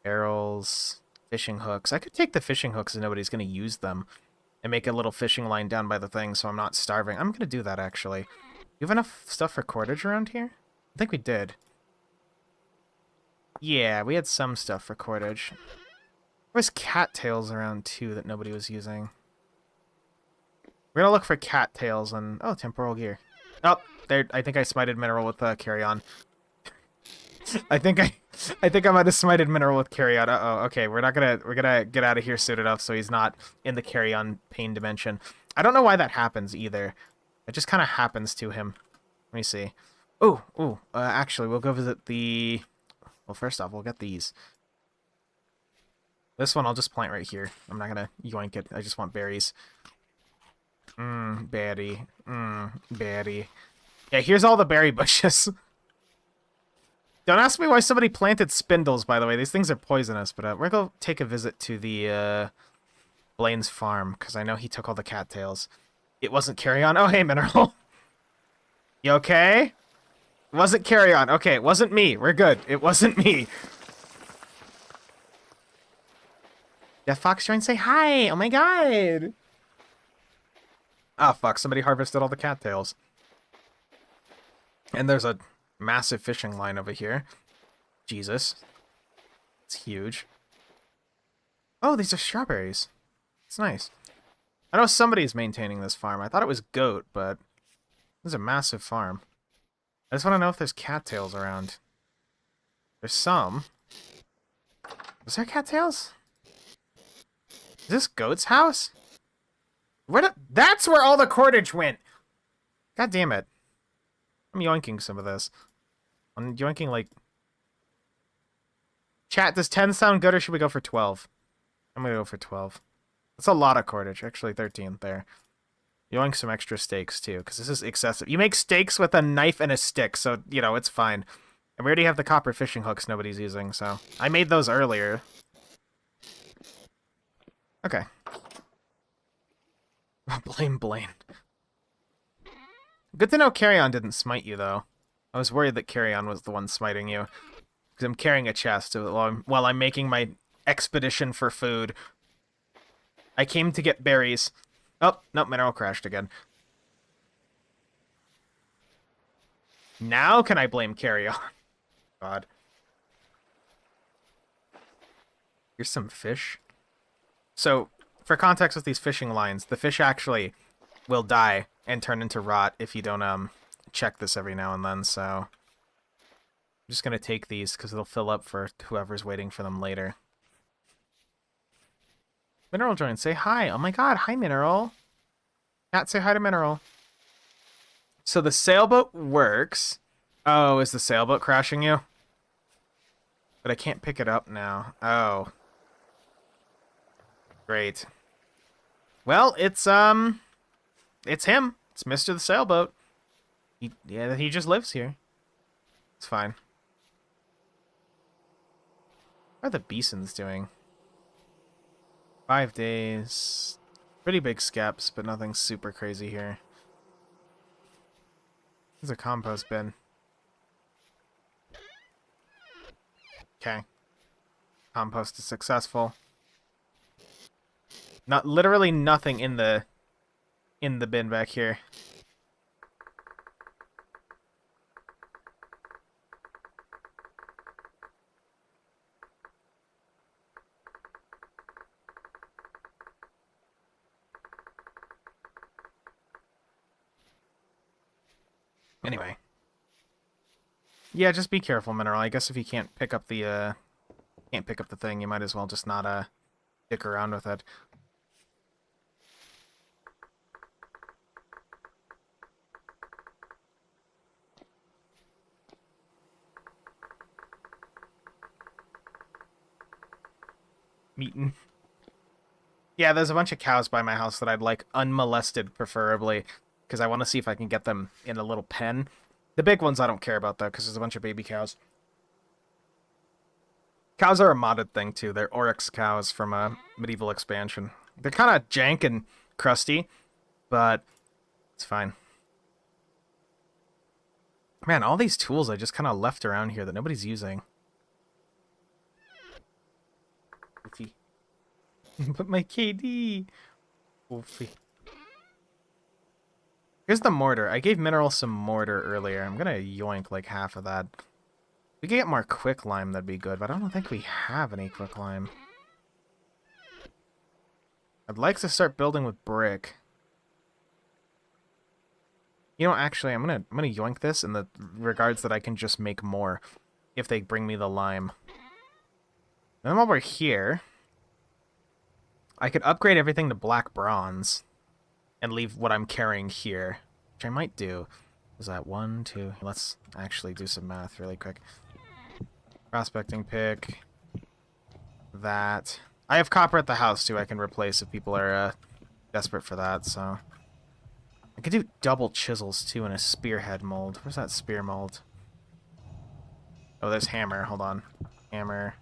Barrels, fishing hooks. I could take the fishing hooks and nobody's going to use them, and make a little fishing line down by the thing so I'm not starving. I'm going to do that, actually. You have enough stuff for cordage around here? I think we did. Yeah, we had some stuff for cordage. There's cattails around, too, that nobody was using. We're gonna look for cattails and... Oh, temporal gear. Oh, there. I think I smited Mineral with Carry On. I think I might have smited Mineral with Carry On. Uh-oh, okay, we're gonna get out of here soon enough so he's not in the Carry On pain dimension. I don't know why that happens, either. It just kind of happens to him. Let me see. Ooh, actually, we'll go visit the... Well, first off, we'll get these. This one I'll just plant right here. I'm not gonna yoink it. I just want berries. Berry. Berry. Yeah, here's all the berry bushes. Don't ask me why somebody planted spindles, by the way. These things are poisonous, but we're gonna go take a visit to the, Blaine's farm, because I know he took all the cattails. It wasn't Carry On. Oh, hey, Mineral. You okay? It wasn't Carry On. Okay, it wasn't me. We're good. It wasn't me. Jeff Fox trying to say hi! Oh my god! Ah, fuck, somebody harvested all the cattails. And there's a massive fishing line over here. Jesus. It's huge. Oh, these are strawberries. It's nice. I know somebody's maintaining this farm. I thought it was goat, but this is a massive farm. I just want to know if there's cattails around. There's some. Was there cattails? Is this goat's house? That's where all the cordage went! God damn it. I'm yoinking some of this. I'm yoinking, like... Chat, does 10 sound good, or should we go for 12? I'm gonna go for 12. That's a lot of cordage. Actually, 13 there. Yoink some extra steaks, too, because this is excessive. You make steaks with a knife and a stick, so, you know, it's fine. And we already have the copper fishing hooks nobody's using, so... I made those earlier. Okay. Blame Blaine. Good to know Carrion didn't smite you, though. I was worried that Carrion was the one smiting you. Because I'm carrying a chest while I'm making my expedition for food. I came to get berries. Oh, no, mineral crashed again. Now can I blame Carrion? God. Here's some fish. So, for context with these fishing lines, the fish actually will die and turn into rot if you don't check this every now and then, so... I'm just gonna take these because they'll fill up for whoever's waiting for them later. Mineral join, say hi. Oh my god, hi Mineral. Cat, say hi to Mineral. So the sailboat works. Oh, is the sailboat crashing you? But I can't pick it up now. Oh. Great. Well, it's him. It's Mr. the Sailboat. He just lives here. It's fine. What are the Beesons doing? 5 days. Pretty big skeps, but nothing super crazy here. There's a compost bin. Okay. Compost is successful. Literally nothing in the bin back here. Anyway. Yeah, just be careful, Mineral. I guess if you can't pick up the thing, you might as well just not dick around with it. Meetin'. Yeah, there's a bunch of cows by my house that I'd like unmolested, preferably, because I want to see if I can get them in a little pen. The big ones I don't care about, though, because there's a bunch of baby cows. Cows are a modded thing, too. They're Oryx cows from a medieval expansion. They're kind of jank and crusty, but it's fine. Man, all these tools I just kind of left around here that nobody's using. Oofy. But my KD. Oofy. Here's the mortar. I gave Mineral some mortar earlier. I'm gonna yoink like half of that. If we could get more quicklime, that'd be good, but I don't think we have any quicklime. I'd like to start building with brick. You know, actually, I'm gonna yoink this in the regards that I can just make more if they bring me the lime. And then while we're here, I could upgrade everything to black bronze and leave what I'm carrying here, which I might do. Is that 1, 2? Let's actually do some math really quick. Prospecting pick. That. I have copper at the house, too, I can replace if people are desperate for that, so... I could do double chisels, too, in a spearhead mold. Where's that spear mold? Oh, there's hammer. Hold on. Hammer.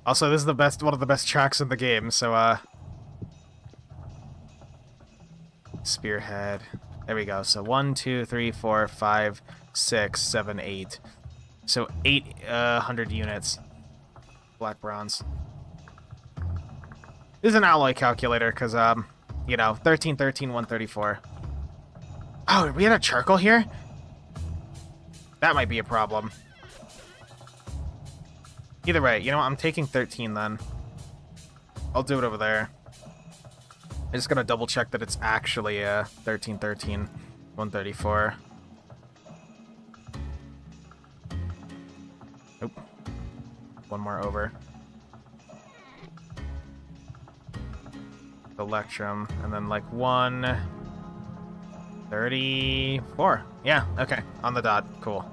Also, this is one of the best tracks in the game, so, spearhead. There we go. So 1, 2, 3, 4, 5, 6, 7, 8. So 800 units. Black bronze. This is an alloy calculator, because, you know, 1313, 134. Oh, we had a charcoal here? That might be a problem. Either way, you know what? I'm taking 13 then. I'll do it over there. I'm just gonna double check that it's actually 1313, 134. Nope. One more over. Electrum, and then like 134. Yeah, okay, on the dot. Cool.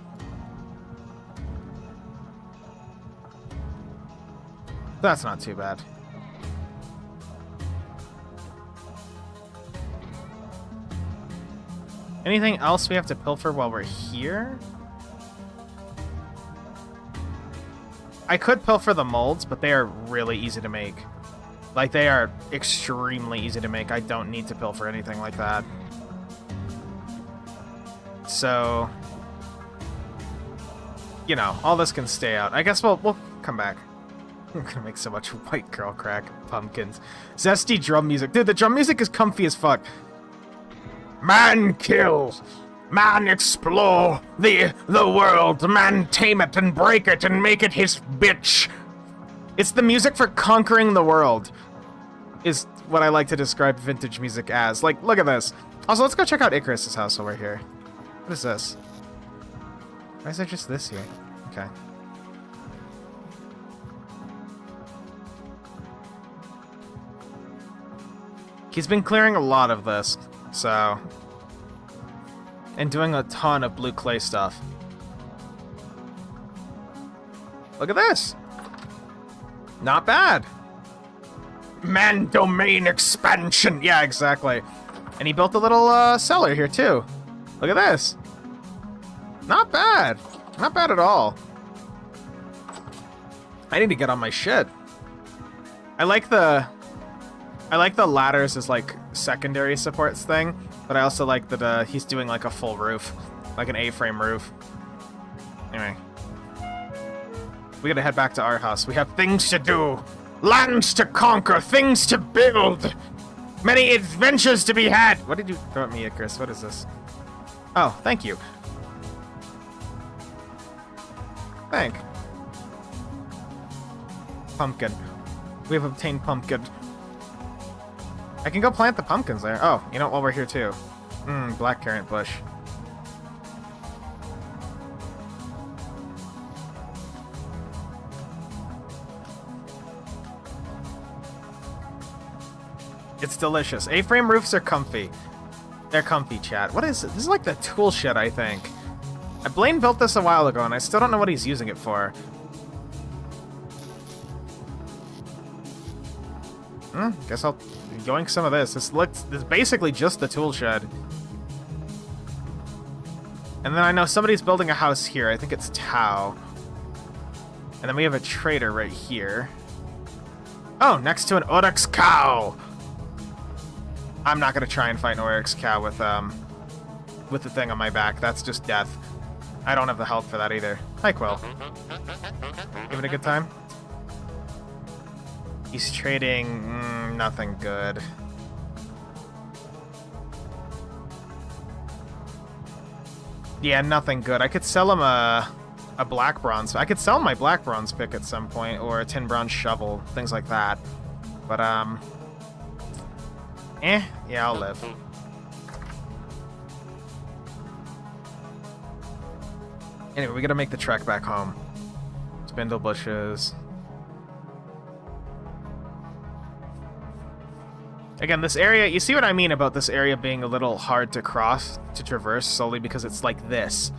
That's not too bad. Anything else we have to pilfer while we're here? I could pilfer the molds, but they are really easy to make. Like, they are extremely easy to make. I don't need to pilfer anything like that. So, you know, all this can stay out. I guess we'll come back. I'm gonna make so much white girl crack pumpkins. Zesty drum music. Dude, the drum music is comfy as fuck. Man kill. Man explore the world. Man tame it and break it and make it his bitch. It's the music for conquering the world, is what I like to describe vintage music as. Like, look at this. Also, let's go check out Icarus's house while we're here. What is this? Why is there just this here? Okay. He's been clearing a lot of this, so... and doing a ton of blue clay stuff. Look at this! Not bad! Man domain expansion! Yeah, exactly. And he built a little cellar here, too. Look at this! Not bad! Not bad at all. I need to get on my shit. I like the ladders as, like, secondary supports thing, but I also like that he's doing, like, a full roof. Like an A-frame roof. Anyway. We gotta head back to our house. We have things to do! Lands to conquer! Things to build! Many adventures to be had! What did you throw at me, Icarus? What is this? Oh, thank you. Thank. Pumpkin. We have obtained pumpkin. I can go plant the pumpkins there. Oh, you know what, while we're here too. Blackcurrant bush. It's delicious. A-frame roofs are comfy. They're comfy, chat. What is it? This is like the tool shed, I think. Blaine built this a while ago, and I still don't know what he's using it for. Guess I'll yoink some of this. This is basically just the tool shed. And then I know somebody's building a house here. I think it's Tau. And then we have a trader right here. Oh, next to an Oryx cow! I'm not gonna try and fight an Oryx cow with the thing on my back. That's just death. I don't have the health for that either. Hi, Quill. Having a good time? He's trading... nothing good. Yeah, nothing good. I could sell him a black bronze. I could sell my black bronze pick at some point, or a tin bronze shovel, things like that. But, yeah, I'll live. Anyway, we gotta make the trek back home. Spindle bushes. Again, this area, you see what I mean about this area being a little hard to cross, to traverse, solely because it's like this.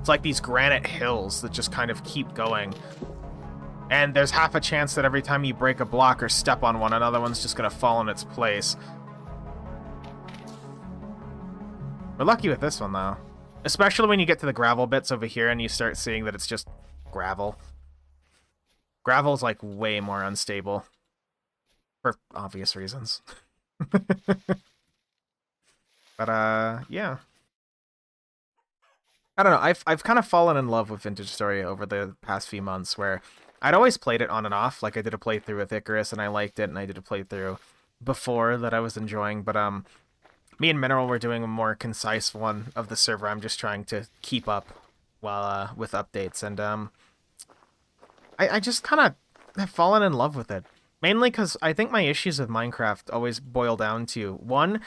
It's like these granite hills that just kind of keep going. And there's half a chance that every time you break a block or step on one, another one's just gonna fall in its place. We're lucky with this one, though. Especially when you get to the gravel bits over here and you start seeing that it's just gravel. Gravel's, like, way more unstable. For obvious reasons. But, yeah. I don't know, I've kind of fallen in love with Vintage Story over the past few months, where I'd always played it on and off. Like I did a playthrough with Icarus and I liked it, and I did a playthrough before that I was enjoying. But me and Mineral were doing a more concise one of the server. I'm just trying to keep up while with updates, and I just kind of have fallen in love with it. Mainly because I think my issues with Minecraft always boil down to, one,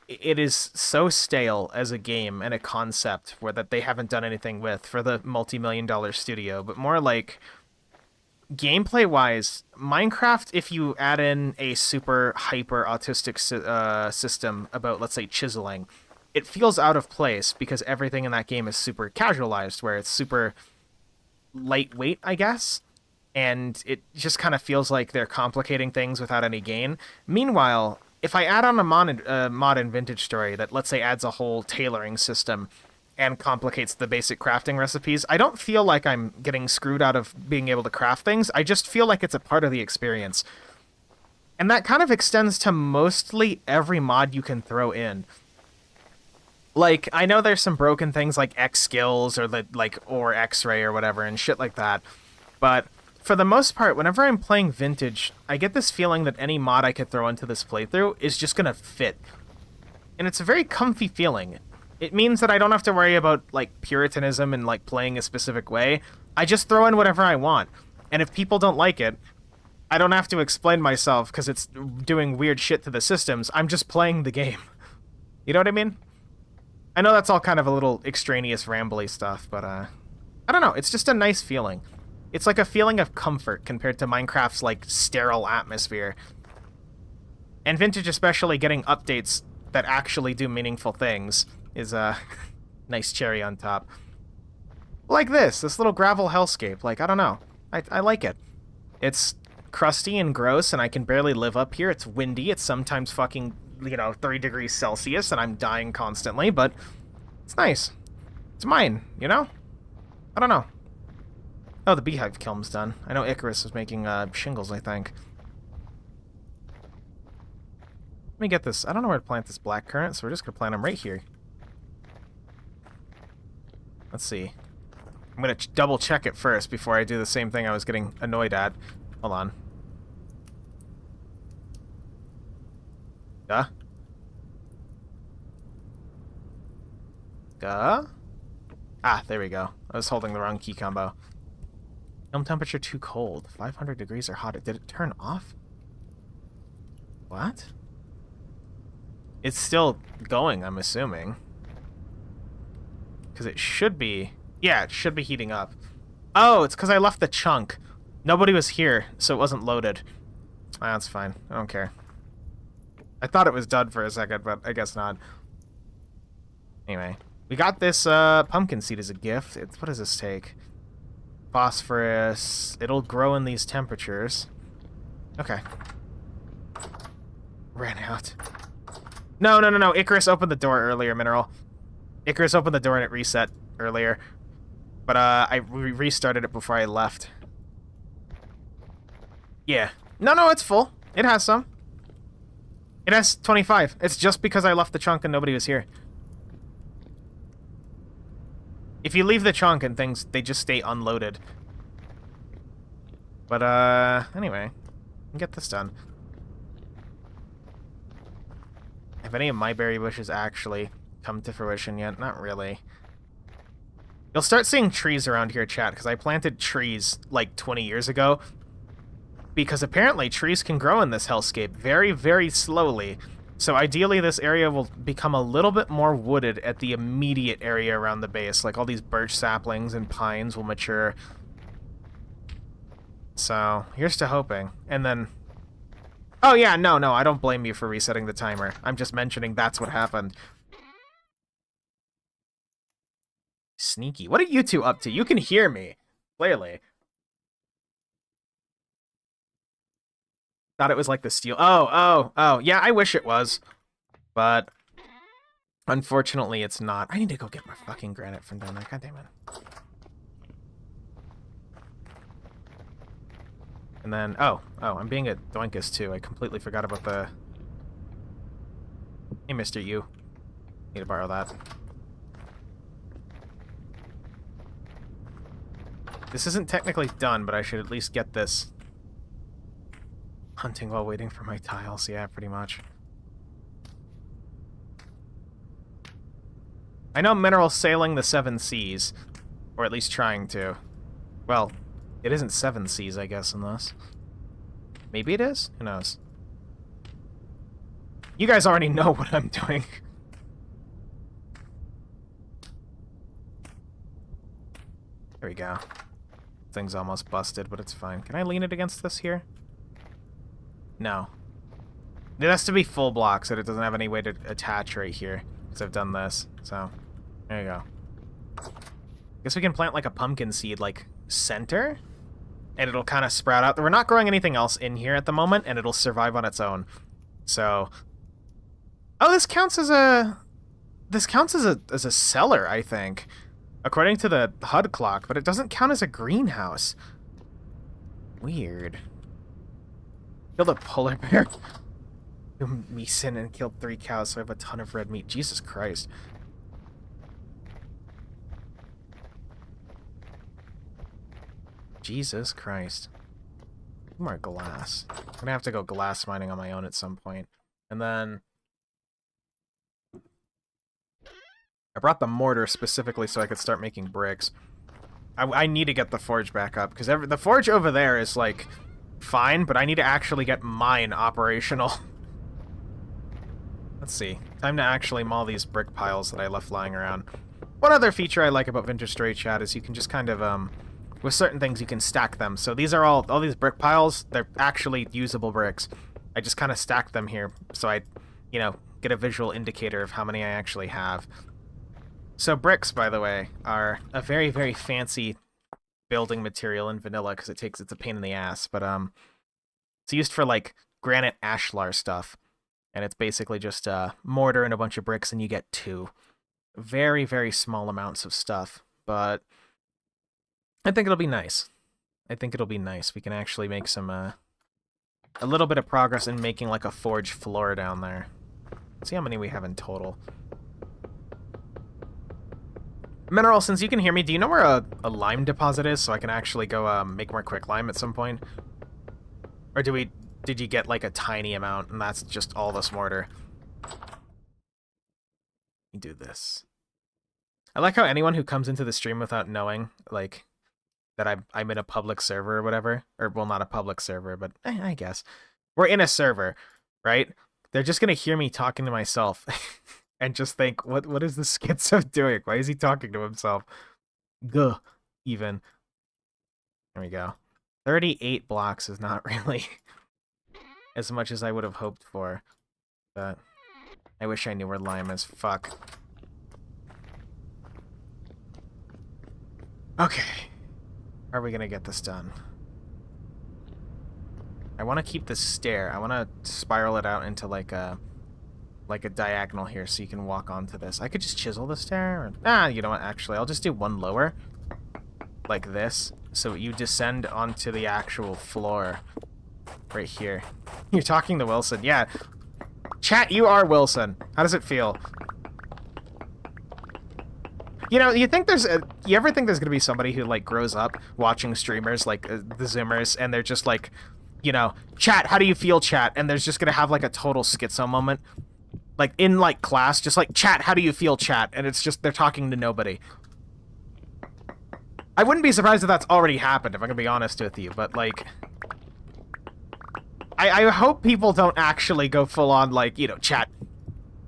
it is so stale as a game and a concept where that they haven't done anything with for the multi-million-dollar studio, but more like gameplay-wise, Minecraft, if you add in a super hyper autistic system about, let's say, chiseling, it feels out of place because everything in that game is super casualized, where it's super lightweight, I guess, and it just kind of feels like they're complicating things without any gain. Meanwhile, if I add on a mod in Vintage Story that, let's say, adds a whole tailoring system and complicates the basic crafting recipes, I don't feel like I'm getting screwed out of being able to craft things. I just feel like it's a part of the experience. And that kind of extends to mostly every mod you can throw in. Like, I know there's some broken things like X skills or X-ray or whatever and shit like that, but for the most part, whenever I'm playing Vintage, I get this feeling that any mod I could throw into this playthrough is just gonna fit. And it's a very comfy feeling. It means that I don't have to worry about, like, puritanism and, like, playing a specific way. I just throw in whatever I want. And if people don't like it, I don't have to explain myself because it's doing weird shit to the systems. I'm just playing the game. You know what I mean? I know that's all kind of a little extraneous, rambly stuff, but, I don't know. It's just a nice feeling. It's like a feeling of comfort compared to Minecraft's, like, sterile atmosphere. And Vintage especially getting updates that actually do meaningful things is a nice cherry on top. Like this little gravel hellscape. Like, I don't know. I like it. It's crusty and gross, and I can barely live up here. It's windy. It's sometimes fucking, 30 degrees Celsius, and I'm dying constantly, but it's nice. It's mine, you know? I don't know. Oh, the beehive kiln's done. I know Icarus was making shingles, I think. Let me get this. I don't know where to plant this blackcurrant, so we're just going to plant them right here. Let's see. I'm going to double check it first before I do the same thing I was getting annoyed at. Hold on. Duh. Ah, there we go. I was holding the wrong key combo. Film temperature too cold. 500 degrees or hotter. Did it turn off? What? It's still going, I'm assuming. Because it should be... Yeah, it should be heating up. Oh, it's because I left the chunk. Nobody was here, so it wasn't loaded. Ah, that's fine. I don't care. I thought it was done for a second, but I guess not. Anyway. We got this pumpkin seed as a gift. What does this take? Phosphorus. It'll grow in these temperatures. Okay. Ran out. No. Icarus opened the door earlier, Mineral. Icarus opened the door and it reset earlier. But I restarted it before I left. Yeah. No, it's full. It has some. It has 25. It's just because I left the chunk and nobody was here. If you leave the chunk and things, they just stay unloaded. But, anyway. Get this done. Have any of my berry bushes actually come to fruition yet? Not really. You'll start seeing trees around here, chat, because I planted trees, like, 20 years ago. Because apparently trees can grow in this hellscape very, very slowly. So ideally this area will become a little bit more wooded at the immediate area around the base. Like all these birch saplings and pines will mature. So here's to hoping. And then... Oh yeah, no, I don't blame you for resetting the timer. I'm just mentioning that's what happened. Sneaky. What are you two up to? You can hear me. Clearly. Thought it was like the steel. Oh. Yeah, I wish it was. But unfortunately, it's not. I need to go get my fucking granite from down there. God damn it. And then, oh, I'm being a doinkus too. I completely forgot about the... Hey, Mr. U. Need to borrow that. This isn't technically done, but I should at least get this. Hunting while waiting for my tiles, yeah, pretty much. I know Mineral sailing the 7 seas, or at least trying to. Well, it isn't 7 seas, I guess, unless... Maybe it is? Who knows? You guys already know what I'm doing. There we go. Thing's almost busted, but it's fine. Can I lean it against this here? No. It has to be full block, so it doesn't have any way to attach right here. Because I've done this, so... There you go. Guess we can plant, like, a pumpkin seed, like, center? And it'll kind of sprout out. We're not growing anything else in here at the moment, and it'll survive on its own. So... Oh, this counts as a... This counts as a cellar, I think. According to the HUD clock, but it doesn't count as a greenhouse. Weird. Killed a polar bear. Me sin and killed 3 cows, so I have a ton of red meat. Jesus Christ. Jesus Christ. More glass. I'm gonna have to go glass mining on my own at some point. And then... I brought the mortar specifically so I could start making bricks. I need to get the forge back up, because the forge over there is, like, fine, but I need to actually get mine operational. Let's see. Time to actually maul these brick piles that I left lying around. One other feature I like about Vintage Stray Chat is you can just kind of, with certain things you can stack them. So these are all these brick piles, they're actually usable bricks. I just kind of stack them here, so I, you know, get a visual indicator of how many I actually have. So bricks, by the way, are a very, very fancy building material in vanilla because it's a pain in the ass, but it's used for like granite ashlar stuff, and it's basically just mortar and a bunch of bricks, and you get 2. Very, very small amounts of stuff, but I think it'll be nice. I think it'll be nice. We can actually make some a little bit of progress in making like a forge floor down there. Let's see how many we have in total. Mineral, since you can hear me, do you know where a lime deposit is, so I can actually go make more quicklime at some point? Or did you get like a tiny amount, and that's just all this mortar? You do this. I like how anyone who comes into the stream without knowing, like, that I'm in a public server or whatever, or, well, not a public server, but I guess. We're in a server, right? They're just gonna hear me talking to myself. And just think, what is the schizo doing? Why is he talking to himself? Guh, even. There we go. 38 blocks is not really as much as I would have hoped for. But I wish I knew where lime is. Fuck. Okay. How are we gonna get this done? I want to keep this stair. I want to spiral it out into like a diagonal here so you can walk onto this. I could just chisel the stair. Or, you know what? Actually, I'll just do one lower. Like this. So you descend onto the actual floor. Right here. You're talking to Wilson. Yeah. Chat, you are Wilson. How does it feel? You know, you ever think there's gonna be somebody who, like, grows up watching streamers like the Zoomers, and they're just like, you know, chat, how do you feel, chat? And there's just gonna have, like, a total schizo moment. Like, in, like, class, just like, chat, how do you feel, chat? And it's just, they're talking to nobody. I wouldn't be surprised if that's already happened, if I'm gonna be honest with you, but, like... I hope people don't actually go full-on, like, you know, chat.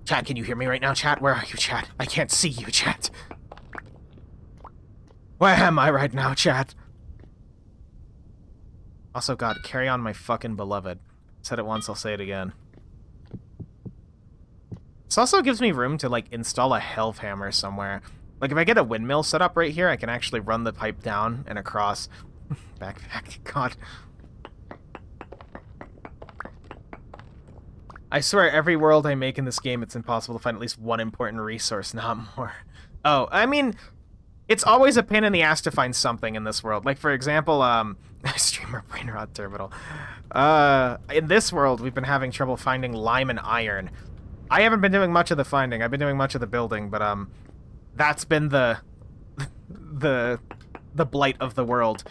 Chat, can you hear me right now, chat? Where are you, chat? I can't see you, chat. Where am I right now, chat? Also, God, carry on my fucking beloved. Said it once, I'll say it again. This also gives me room to, like, install a Helvhammer somewhere. Like, if I get a windmill set up right here, I can actually run the pipe down and across. back, God. I swear, every world I make in this game, it's impossible to find at least one important resource, not more. Oh, I mean, it's always a pain in the ass to find something in this world. Like, for example, streamer Brainrot Terminal. In this world, we've been having trouble finding lime and iron. I haven't been doing much of the finding. I've been doing much of the building, but, that's been the the blight of the world.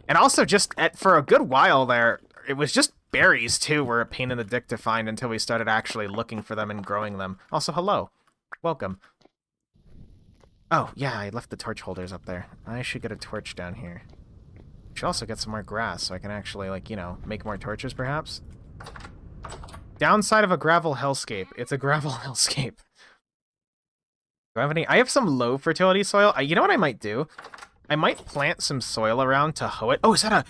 And also, just for a good while there, it was just berries, too, were a pain in the dick to find until we started actually looking for them and growing them. Also, hello. Welcome. Oh, yeah, I left the torch holders up there. I should get a torch down here. Should also get some more grass so I can actually, like, you know, make more torches, perhaps. Downside of a gravel hellscape. It's a gravel hellscape. Do I have any? I have some low fertility soil. You know what I might do? I might plant some soil around to hoe it. Oh, is that a...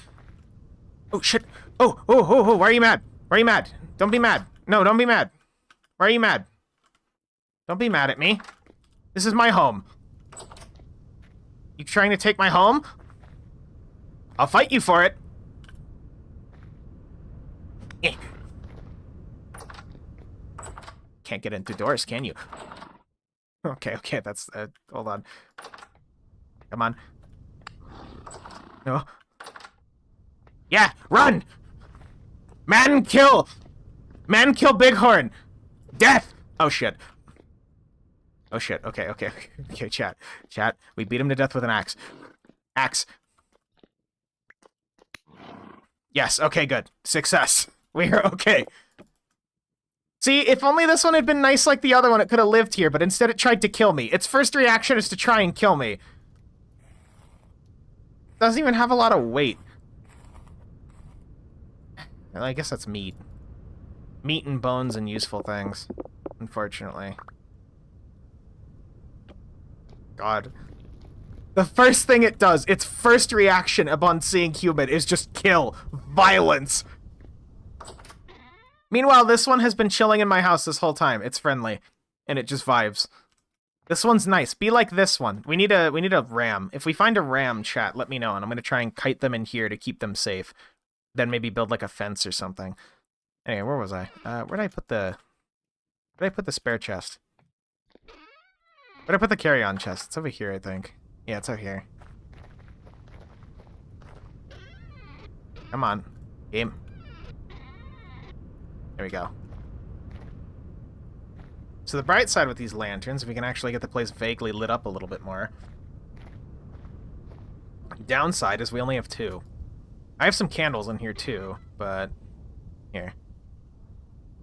Oh, shit. Oh, why are you mad? Why are you mad? Don't be mad. No, don't be mad. Why are you mad? Don't be mad at me. This is my home. You trying to take my home? I'll fight you for it. Eh. Can't get into doors, can you? Okay, that's... hold on. Come on. No. Yeah, run! Man kill! Man kill Bighorn! Death! Oh, shit. Oh, shit. Okay, chat. Chat, we beat him to death with an axe. Axe. Yes, okay, good. Success. We're okay. See, if only this one had been nice like the other one, it could have lived here, but instead it tried to kill me. Its first reaction is to try and kill me. Doesn't even have a lot of weight. Well, I guess that's meat. Meat and bones and useful things, unfortunately. God. The first thing it does, its first reaction upon seeing human is just kill. Violence. Meanwhile, this one has been chilling in my house this whole time. It's friendly. And it just vibes. This one's nice. Be like this one. We need a ram. If we find a ram, chat, let me know, and I'm gonna try and kite them in here to keep them safe. Then maybe build like a fence or something. Anyway, where was I? Where'd I put the spare chest? Where'd I put the carry-on chest? It's over here, I think. Yeah, it's over here. Come on. Game. There we go. So the bright side with these lanterns, we can actually get the place vaguely lit up a little bit more. Downside is we only have 2. I have some candles in here too, but... Here.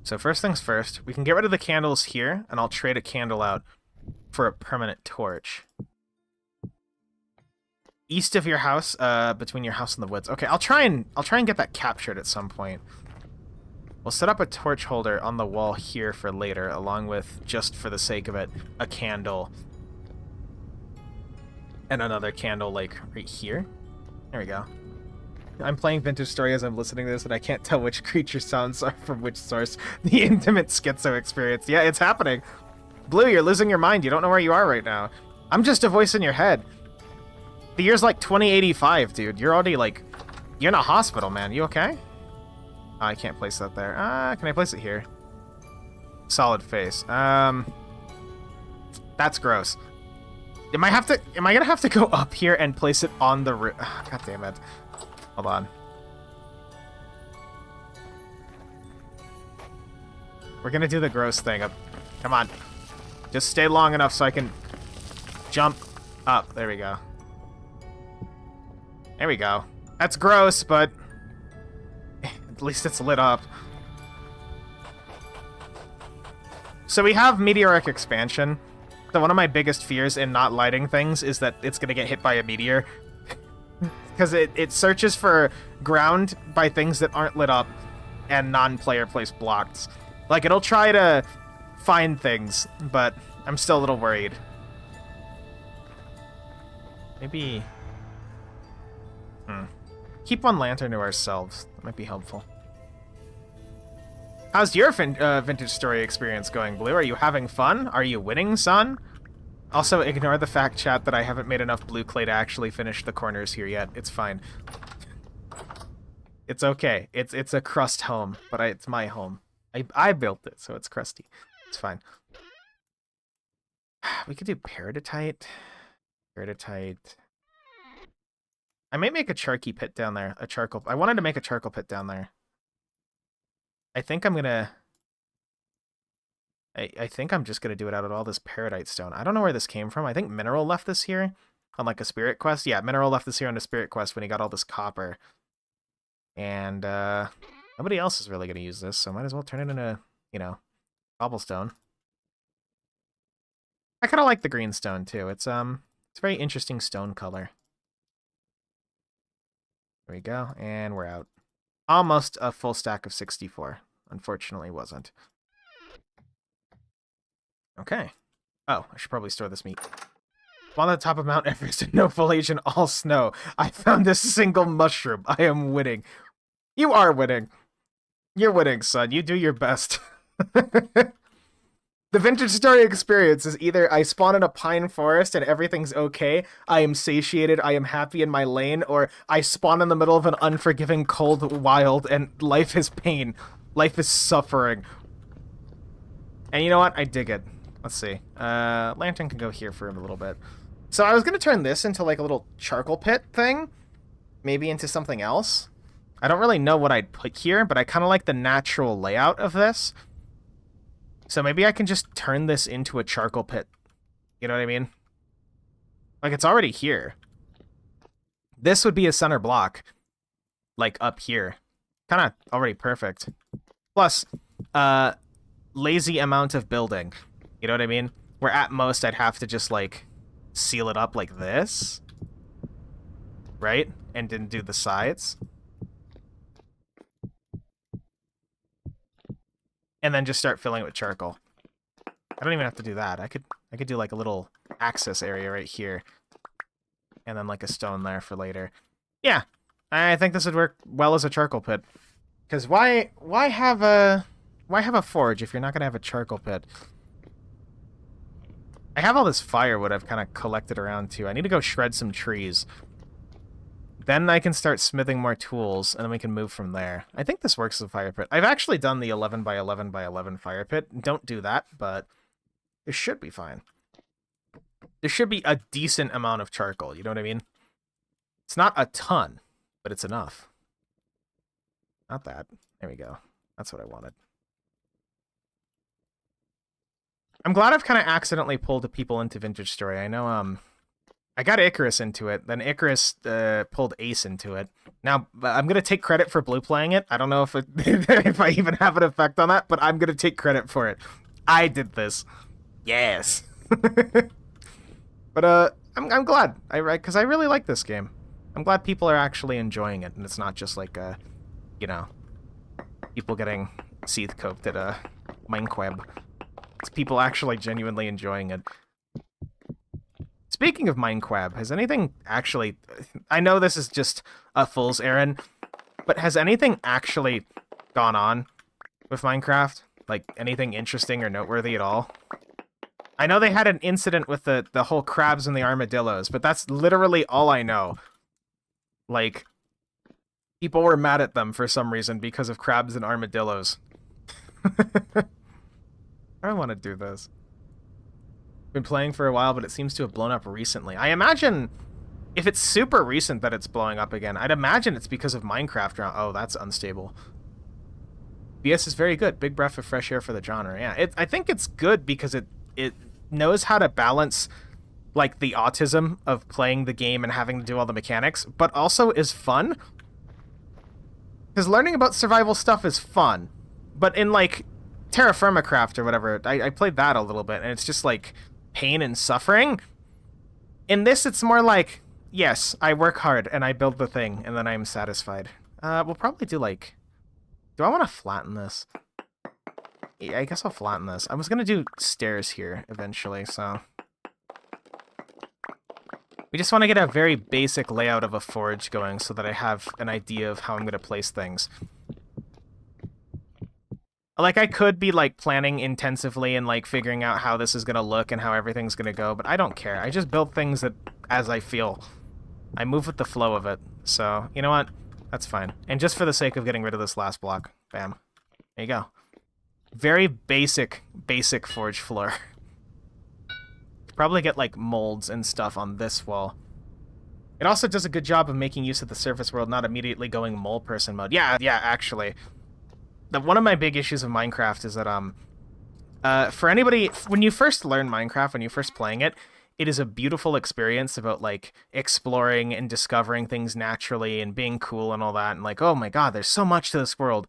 So first things first, we can get rid of the candles here, and I'll trade a candle out for a permanent torch. East of your house, between your house and the woods. Okay, I'll try and get that captured at some point. We'll set up a torch holder on the wall here for later, along with, just for the sake of it, a candle. And another candle, like, right here. There we go. I'm playing Vintage Story as I'm listening to this, and I can't tell which creature sounds are from which source. The intimate schizo experience. Yeah, it's happening. Blue, you're losing your mind. You don't know where you are right now. I'm just a voice in your head. The year's like 2085, dude. You're already, like... You're in a hospital, man. You okay? Oh, I can't place that there. Can I place it here? Solid face. That's gross. Am I gonna have to go up here and place it on the roof? God damn it. Hold on. We're gonna do the gross thing. Come on. Just stay long enough so I can jump up. There we go. There we go. That's gross, but at least it's lit up. So we have meteoric expansion. So one of my biggest fears in not lighting things is that it's gonna get hit by a meteor. Because it searches for ground by things that aren't lit up and non-player place blocked. Like, it'll try to find things, but I'm still a little worried. Maybe... Keep one lantern to ourselves. That might be helpful. How's your Vintage Story experience going, Blue? Are you having fun? Are you winning, son? Also, ignore the fact, chat, that I haven't made enough blue clay to actually finish the corners here yet. It's fine. It's okay. It's a crust home, but it's my home. I built it, so it's crusty. It's fine. We could do peridotite. Peridotite. I might make a charky pit down there. A charcoal. I wanted to make a charcoal pit down there. I think I'm gonna... I think I'm just gonna do it out of all this peridite stone. I don't know where this came from. I think Mineral left this here. on like a spirit quest. Yeah, Mineral left this here on a spirit quest when he got all this copper. And nobody else is really going to use this, so might as well turn it into, you know, cobblestone. I kind of like the green stone too. It's a very interesting stone color. There we go, and we're out. Almost a full stack of 64. Unfortunately, wasn't. Okay. Oh, I should probably store this meat. I'm on the top of Mount Everest, no foliage and all snow. I found a single mushroom. I am winning. You are winning. You're winning, son. You do your best. The Vintage Story experience is either I spawn in a pine forest and everything's okay, I am satiated, I am happy in my lane, or I spawn in the middle of an unforgiving cold wild and life is pain. Life is suffering. And you know what? I dig it. Let's see. Lantern can go here for a little bit. So I was going to turn this into like a little charcoal pit thing. Maybe into something else. I don't really know what I'd put here, but I kind of like the natural layout of this. So maybe I can just turn this into a charcoal pit. You know what I mean? Like, it's already here. This would be a center block. Like, up here. Kind of already perfect. Plus, lazy amount of building. You know what I mean? Where at most I'd have to just, like, seal it up like this. Right? And didn't do the sides. And then just start filling it with charcoal. I don't even have to do that. I could do like a little access area right here. And then like a stone there for later. Yeah. I think this would work well as a charcoal pit. Because why have a forge if you're not gonna have a charcoal pit? I have all this firewood I've kind of collected around too. I need to go shred some trees. Then I can start smithing more tools, and then we can move from there. I think this works as a fire pit. I've actually done the 11 by 11 by 11 fire pit. Don't do that, but it should be fine. There should be a decent amount of charcoal, you know what I mean? It's not a ton, but it's enough. Not that. There we go. That's what I wanted. I'm glad I've kind of accidentally pulled people into Vintage Story. I know, I got Icarus into it, then Icarus pulled Ace into it. Now, I'm going to take credit for blue playing it. I don't know if if I even have an effect on that, but I'm going to take credit for it. I did this. Yes. But I'm glad, because I really like this game. I'm glad people are actually enjoying it, and it's not just like, you know, people getting seath coked at Minecraft. It's people actually genuinely enjoying it. Speaking of Minecraft, has anything actually... I know this is just a fool's errand, but has anything actually gone on with Minecraft? Like, anything interesting or noteworthy at all? I know they had an incident with the whole crabs and the armadillos, but that's literally all I know. Like, people were mad at them for some reason because of crabs and armadillos. I don't want to do this. Been playing for a while, but it seems to have blown up recently. I imagine if it's super recent that it's blowing up again, I'd imagine it's because of Minecraft. Oh, that's unstable. BS is very good. Big breath of fresh air for the genre. Yeah, I think it's good because it knows how to balance like the autism of playing the game and having to do all the mechanics, but also is fun. Because learning about survival stuff is fun, but in like Terra Firma Craft or whatever, I played that a little bit, and it's just like pain and suffering. In this, it's more like, yes, I work hard and I build the thing, and then I'm satisfied. We'll probably do like... Do I want to flatten this? Yeah, I guess I'll flatten this. I was going to do stairs here eventually, so... We just want to get a very basic layout of a forge going so that I have an idea of how I'm going to place things. Like, I could be, like, planning intensively and, like, figuring out how this is going to look and how everything's going to go, but I don't care. I just build things that as I feel. I move with the flow of it. So, you know what? That's fine. And just for the sake of getting rid of this last block. Bam. There you go. Very basic forge floor. Probably get, like, molds and stuff on this wall. It also does a good job of making use of the surface world, not immediately going mole person mode. Yeah, actually. One of my big issues of Minecraft is that, for anybody, when you first learn Minecraft, when you're first playing it, it is a beautiful experience about like exploring and discovering things naturally and being cool and all that, and like, oh my god, there's so much to this world.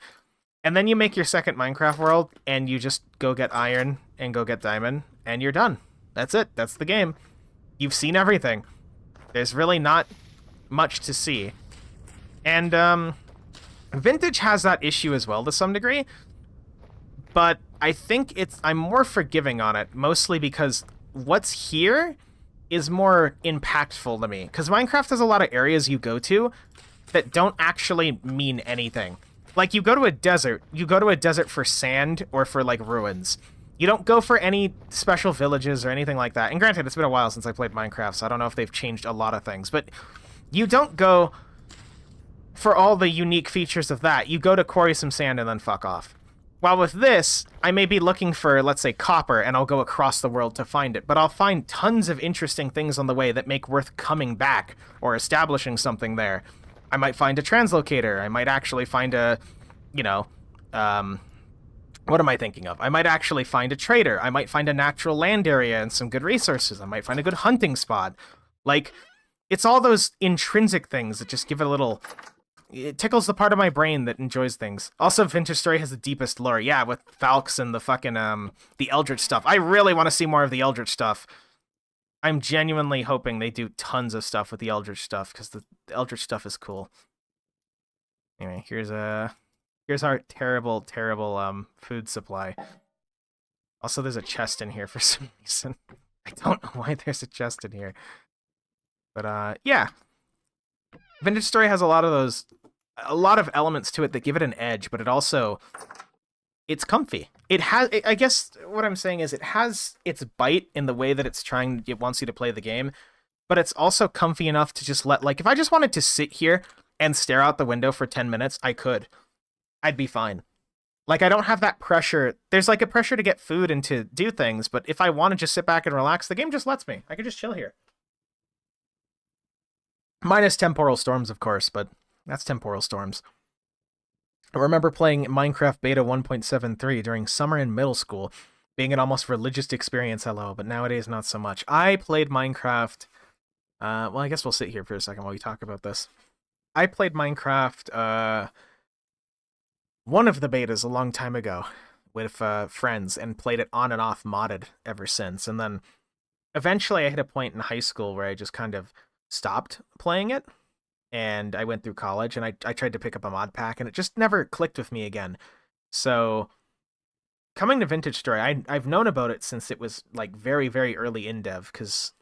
And then you make your second Minecraft world and you just go get iron and go get diamond and you're done. That's it. That's the game. You've seen everything. There's really not much to see. And Vintage has that issue as well to some degree. But I think I'm more forgiving on it, mostly because what's here is more impactful to me. Because Minecraft has a lot of areas you go to that don't actually mean anything. Like, you go to a desert for sand or for, like, ruins. You don't go for any special villages or anything like that. And granted, it's been a while since I played Minecraft, so I don't know if they've changed a lot of things. But you don't go for all the unique features of that. You go to quarry some sand and then fuck off. While with this, I may be looking for, let's say, copper, and I'll go across the world to find it. But I'll find tons of interesting things on the way that make worth coming back or establishing something there. I might find a translocator. I might actually find a, what am I thinking of? I might actually find a trader. I might find a natural land area and some good resources. I might find a good hunting spot. Like, it's all those intrinsic things that just give it a little... It tickles the part of my brain that enjoys things. Also, Vintage Story has the deepest lore. Yeah, with Falx and the fucking, the Eldritch stuff. I really want to see more of the Eldritch stuff. I'm genuinely hoping they do tons of stuff with the Eldritch stuff, because the Eldritch stuff is cool. Anyway, here's our terrible, terrible food supply. Also, there's a chest in here for some reason. I don't know why there's a chest in here. But yeah. Vintage Story has a lot of elements to it that give it an edge, but it's comfy. I guess what I'm saying is it has its bite in the way that it wants you to play the game, but it's also comfy enough to just like, if I just wanted to sit here and stare out the window for 10 minutes, I could. I'd be fine. Like, I don't have that pressure. There's like a pressure to get food and to do things, but if I want to just sit back and relax, the game just lets me. I can just chill here. Minus temporal storms, of course, but that's temporal storms. I remember playing Minecraft Beta 1.73 during summer in middle school, being an almost religious experience, hello, but nowadays not so much. I played Minecraft... well, I guess we'll sit here for a second while we talk about this. I played Minecraft, one of the betas a long time ago with friends, and played it on and off modded ever since. And then eventually I hit a point in high school where I just kind of stopped playing it, and I went through college, and I tried to pick up a mod pack, and it just never clicked with me again. So coming to Vintage Story, I've known about it since it was like very, very early in dev, because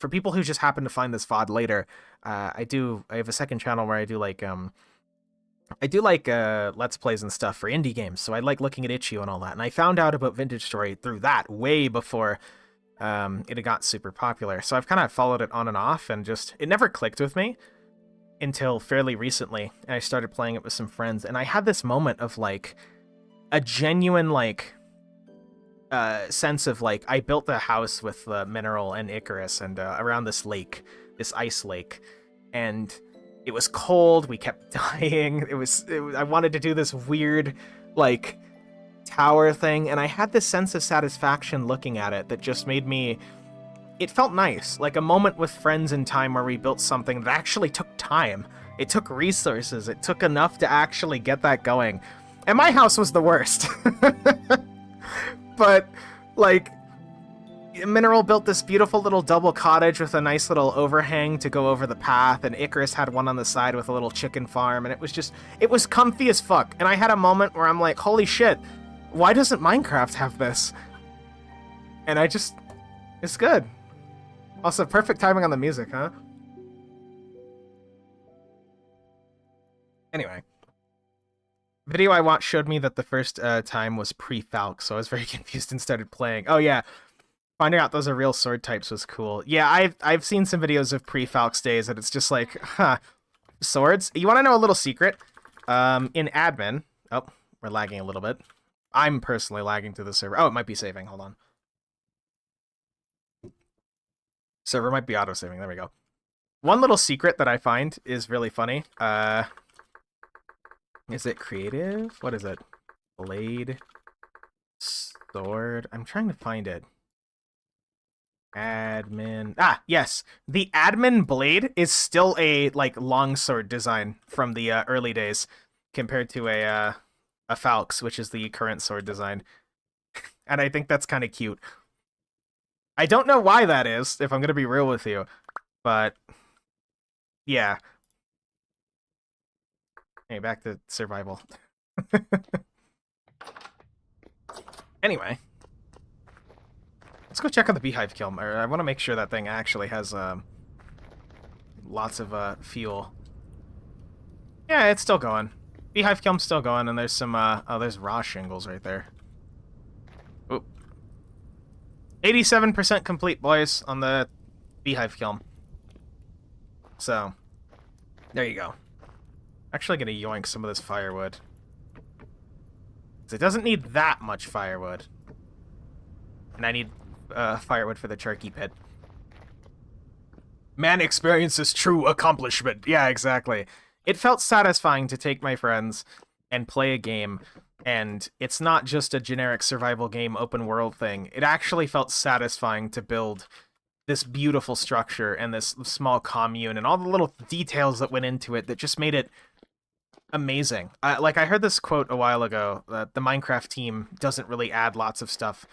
for people who just happen to find this VOD later, I have a second channel where I do like Let's Plays and stuff for indie games, so I like looking at itch.io and all that, and I found out about Vintage Story through that way before it had got super popular. So I've kind of followed it on and off, and it never clicked with me until fairly recently. And I started playing it with some friends, and I had this moment of like a genuine like sense of like, I built a house with Mineral and Icarus and around this lake, this ice lake, and it was cold. We kept dying. I wanted to do this weird like tower thing, and I had this sense of satisfaction looking at it that just made me... It felt nice, like a moment with friends in time where we built something that actually took time. It took resources. It took enough to actually get that going. And my house was the worst. But, like, Mineral built this beautiful little double cottage with a nice little overhang to go over the path, and Icarus had one on the side with a little chicken farm, and it was comfy as fuck. And I had a moment where I'm like, holy shit, why doesn't Minecraft have this? And it's good. Also, perfect timing on the music, huh? Anyway. Video I watched showed me that the first time was pre-Falx, so I was very confused and started playing. Oh yeah, finding out those are real sword types was cool. Yeah, I've seen some videos of pre-Falx days, and it's just like, huh, swords? You want to know a little secret? In admin... Oh, we're lagging a little bit. I'm personally lagging to the server. Oh, it might be saving. Hold on. Server might be auto-saving. There we go. One little secret that I find is really funny. Is it creative? What is it? Blade. Sword. I'm trying to find it. Admin. Ah, yes. The admin blade is still a like longsword design from the early days, compared to a falx, which is the current sword design. And I think that's kind of cute. I don't know why that is, if I'm gonna be real with you, but yeah. Hey, back to survival. Anyway, let's go check out the beehive kiln. I want to make sure that thing actually has lots of fuel. Yeah, it's still going. Beehive kiln's still going, and there's some oh, there's raw shingles right there. Oop. 87% complete, boys, on the beehive kiln. So, there you go. Actually gonna yoink some of this firewood. It doesn't need that much firewood. And I need firewood for the turkey pit. Man experiences true accomplishment. Yeah, exactly. It felt satisfying to take my friends and play a game, and it's not just a generic survival game open world thing. It actually felt satisfying to build this beautiful structure and this small commune and all the little details that went into it that just made it amazing. Like, I heard this quote a while ago that the Minecraft team doesn't really add lots of stuff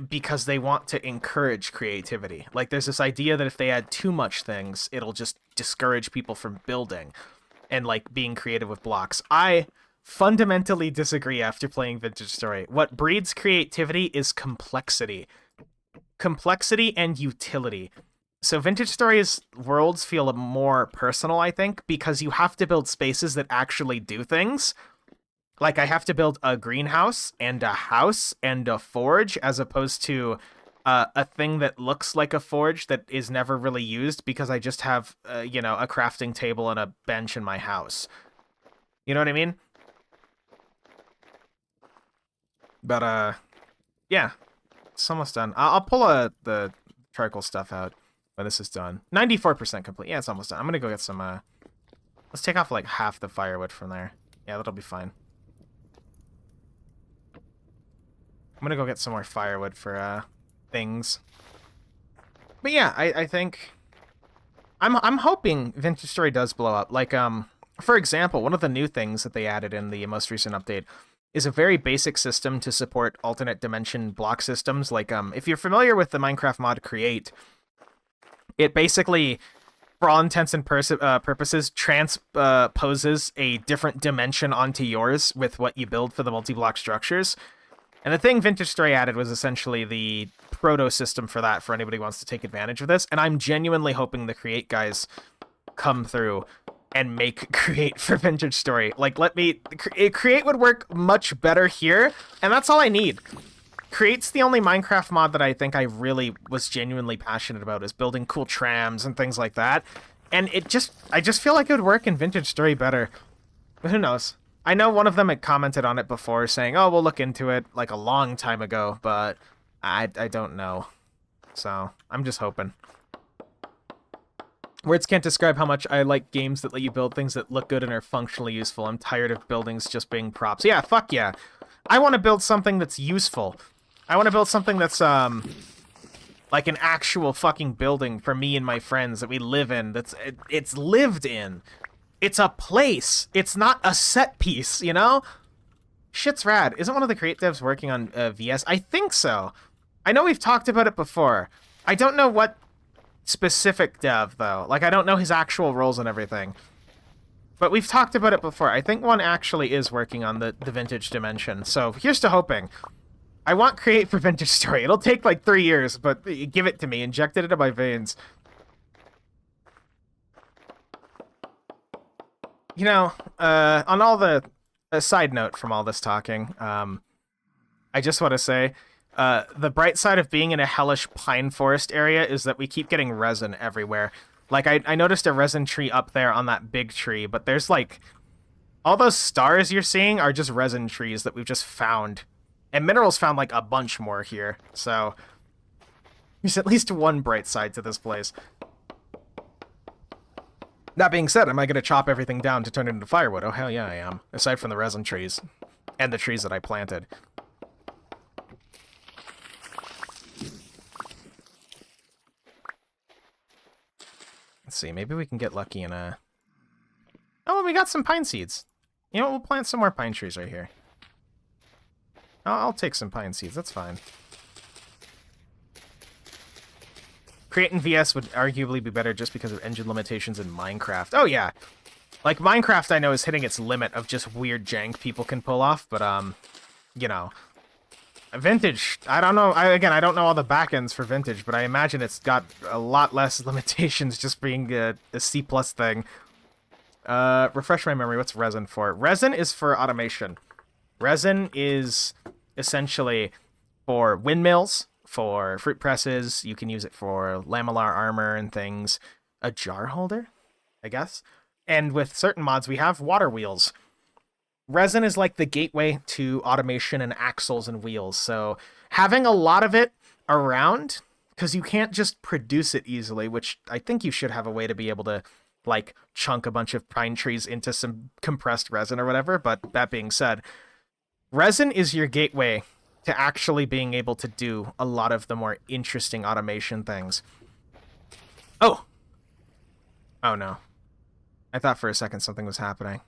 because they want to encourage creativity. Like, there's this idea that if they add too much things, it'll just discourage people from building and, like, being creative with blocks. I fundamentally disagree after playing Vintage Story. What breeds creativity is complexity. Complexity and utility. So Vintage Story's worlds feel more personal, I think, because you have to build spaces that actually do things. Like, I have to build a greenhouse and a house and a forge, as opposed to a thing that looks like a forge that is never really used because I just have, you know, a crafting table and a bench in my house. You know what I mean? But, yeah. It's almost done. I'll pull the charcoal stuff out when this is done. 94% complete. Yeah, it's almost done. I'm gonna go get some, let's take off, like, half the firewood from there. Yeah, that'll be fine. I'm gonna go get some more firewood for, things. But yeah, I think... I'm hoping Vintage Story does blow up. Like, for example, one of the new things that they added in the most recent update is a very basic system to support alternate dimension block systems. Like, if you're familiar with the Minecraft mod Create, it basically, for all intents and purposes, transposes a different dimension onto yours with what you build for the multi-block structures. And the thing Vintage Story added was essentially the proto-system for that, for anybody who wants to take advantage of this. And I'm genuinely hoping the Create guys come through and make Create for Vintage Story. Like, Create would work much better here, and that's all I need. Create's the only Minecraft mod that I think I really was genuinely passionate about, is building cool trams and things like that. And I just feel like it would work in Vintage Story better. But who knows? I know one of them had commented on it before, saying, oh, we'll look into it, like, a long time ago, but I don't know. So, I'm just hoping. Words can't describe how much I like games that let you build things that look good and are functionally useful. I'm tired of buildings just being props. Yeah, fuck yeah. I want to build something that's useful. I want to build something that's, like an actual fucking building for me and my friends that we live in, it's lived in. It's a place. It's not a set piece, you know? Shit's rad. Isn't one of the Create devs working on VS? I think so. I know we've talked about it before. I don't know what specific dev, though. Like, I don't know his actual roles and everything. But we've talked about it before. I think one actually is working on the Vintage Dimension. So here's to hoping. I want Create for Vintage Story. It'll take like 3 years, but give it to me. Inject it into my veins. You know, on all the... A side note from all this talking, I just want to say, the bright side of being in a hellish pine forest area is that we keep getting resin everywhere. Like, I noticed a resin tree up there on that big tree, but there's, like... All those stars you're seeing are just resin trees that we've just found. And Minerals found, like, a bunch more here, so... There's at least one bright side to this place. That being said, am I going to chop everything down to turn it into firewood? Oh, hell yeah, I am. Aside from the resin trees. And the trees that I planted. Let's see, maybe we can get lucky in a... Oh, we got some pine seeds. You know what, we'll plant some more pine trees right here. I'll take some pine seeds, that's fine. Creating VS would arguably be better just because of engine limitations in Minecraft. Oh, yeah. Like, Minecraft, I know, is hitting its limit of just weird jank people can pull off, but, you know. Vintage, I don't know. Again, I don't know all the backends for Vintage, but I imagine it's got a lot less limitations just being a C+ thing. Refresh my memory, what's resin for? Resin is for automation. Resin is essentially for windmills, for fruit presses. You can use it for lamellar armor and things. A jar holder, I guess. And with certain mods, we have water wheels. Resin is like the gateway to automation and axles and wheels. So having a lot of it around, because you can't just produce it easily, which I think you should have a way to be able to, like, chunk a bunch of pine trees into some compressed resin or whatever. But that being said, resin is your gateway to actually being able to do a lot of the more interesting automation things. Oh! Oh no. I thought for a second something was happening.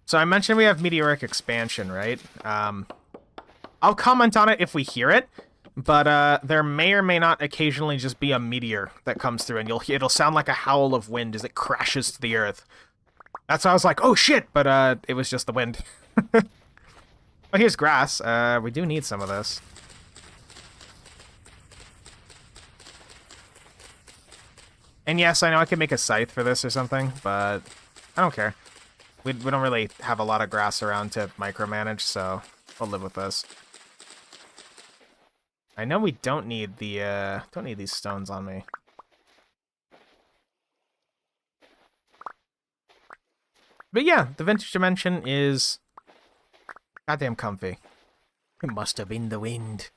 So I mentioned we have meteoric expansion, right? I'll comment on it if we hear it, but there may or may not occasionally just be a meteor that comes through, and it'll sound like a howl of wind as it crashes to the earth. That's why I was like, oh shit, but it was just the wind. Oh, here's grass. We do need some of this. And yes, I know I could make a scythe for this or something, but I don't care. We don't really have a lot of grass around to micromanage, so we'll live with this. I know we don't need these stones on me. But yeah, the Vintage Dimension is goddamn comfy. It must have been the wind.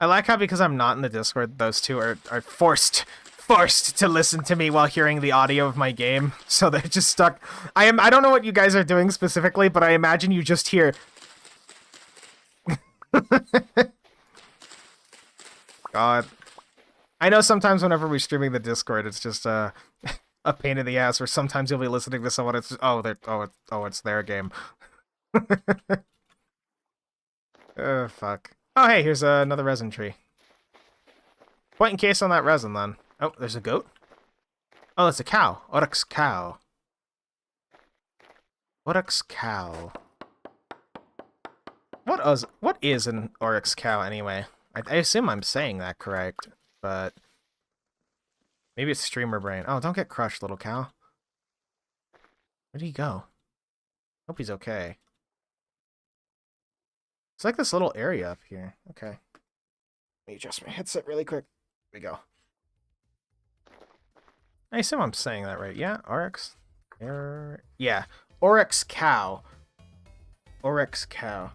I like how because I'm not in the Discord, those two are forced to listen to me while hearing the audio of my game. So they're just stuck. I don't know what you guys are doing specifically, but I imagine you just hear God. I know sometimes whenever we're streaming the Discord, it's just a pain in the ass, or sometimes you'll be listening to someone, it's it's their game. Oh fuck. Oh hey, here's another resin tree. Point in case on that resin then. Oh, there's a goat? Oh, that's a cow. Oryx cow. Oryx cow. What is an Oryx cow anyway? I assume I'm saying that correct, but maybe it's streamer brain. Oh, don't get crushed, little cow. Where'd he go? Hope he's okay. It's like this little area up here. Okay. Let me adjust my headset really quick. There we go. I assume I'm saying that right. Yeah, Oryx. Yeah, Oryx cow. Oryx cow.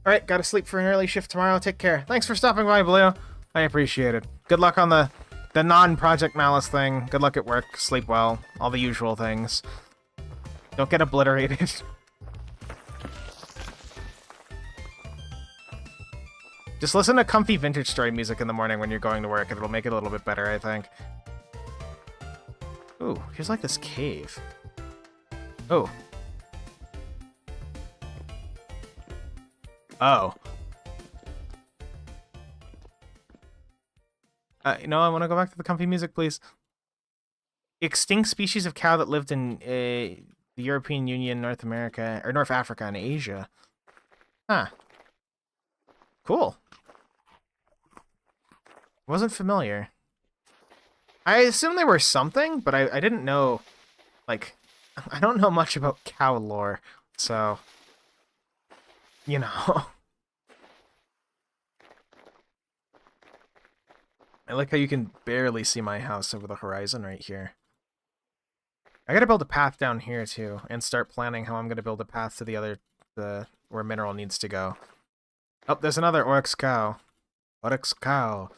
Alright, gotta sleep for an early shift tomorrow. Take care. Thanks for stopping by, Bleo. I appreciate it. Good luck on the non-Project Malice thing. Good luck at work. Sleep well. All the usual things. Don't get obliterated. Just listen to comfy Vintage Story music in the morning when you're going to work, and it'll make it a little bit better, I think. Ooh, here's like this cave. Oh. Oh. You know, I want to go back to the comfy music, please. Extinct species of cow that lived in the European Union, North America, or North Africa and Asia. Huh. Cool. Wasn't familiar. I assume they were something, but I didn't know, like, I don't know much about cow lore, so, you know. I like how you can barely see my house over the horizon right here. I gotta build a path down here, too, and start planning how I'm gonna build a path to where mineral needs to go. Oh, there's another Oryx cow. Oryx cow.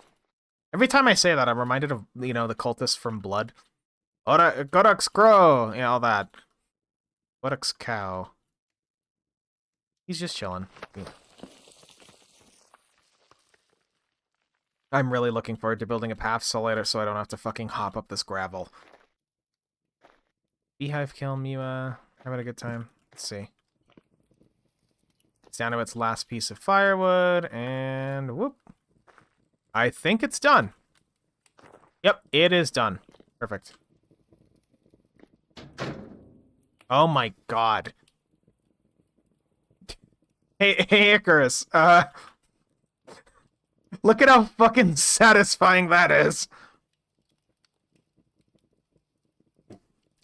Every time I say that, I'm reminded of, you know, the cultists from Blood. Oryx crow! Yeah, all that. Oryx cow. He's just chilling. I'm really looking forward to building a path so later so I don't have to fucking hop up this gravel. Beehive kiln, you having a good time? Let's see. It's down to its last piece of firewood, and whoop. I think it's done. Yep, it is done. Perfect. Oh my god. Hey, Icarus, look at how fucking satisfying that is.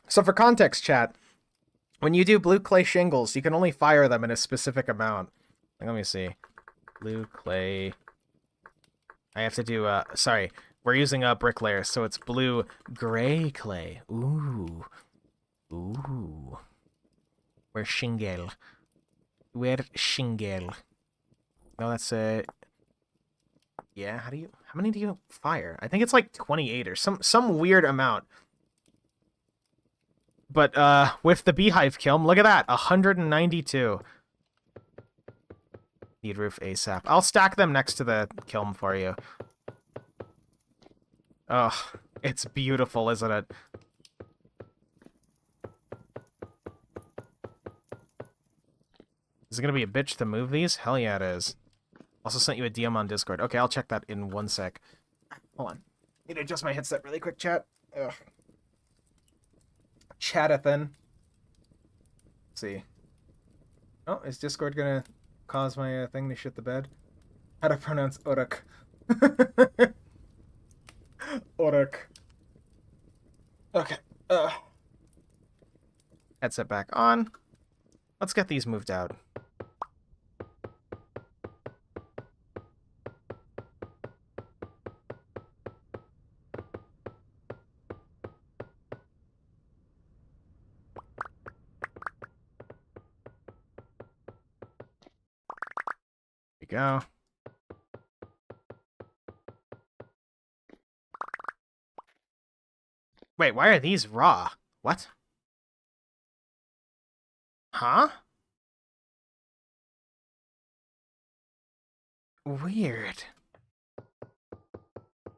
So for context, chat, when you do blue clay shingles, you can only fire them in a specific amount. Let me see. Blue clay. I have to do, sorry. We're using a bricklayer, so it's blue gray clay. Ooh. Ooh. Where's shingle? Where shingle? No, that's yeah, how many do you fire? I think it's like 28 or some weird amount. But with the beehive kiln, look at that, 192. Need roof ASAP. I'll stack them next to the kiln for you. Oh, it's beautiful, isn't it? Is it gonna be a bitch to move these? Hell yeah, it is. Also sent you a DM on Discord. Okay, I'll check that in 1 sec. Hold on. Need to adjust my headset really quick, chat. Ugh. Chatathan. Let's see. Oh, is Discord gonna cause my thing to shit the bed? How to pronounce Uruk. Uruk. Okay. Headset back on. Let's get these moved out. Go. Wait, why are these raw? What? Huh? Weird.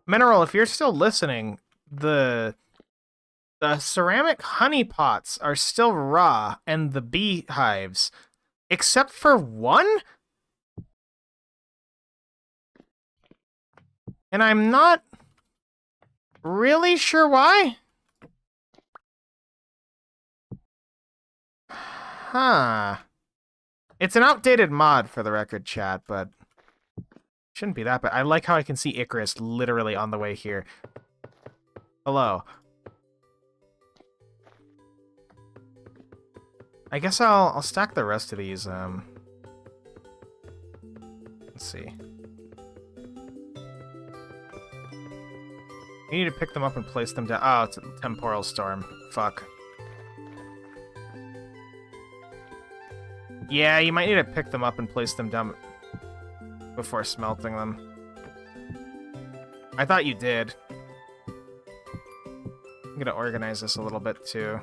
Mineral, if you're still listening, the ceramic honey pots are still raw, and the beehives, except for one? And I'm not really sure why? Huh. It's an outdated mod, for the record, chat, but shouldn't be that bad. I like how I can see Icarus literally on the way here. Hello. I guess I'll stack the rest of these, let's see. You need to pick them up and place them down. Oh, it's a temporal storm. Fuck. Yeah, you might need to pick them up and place them down before smelting them. I thought you did. I'm gonna organize this a little bit, too.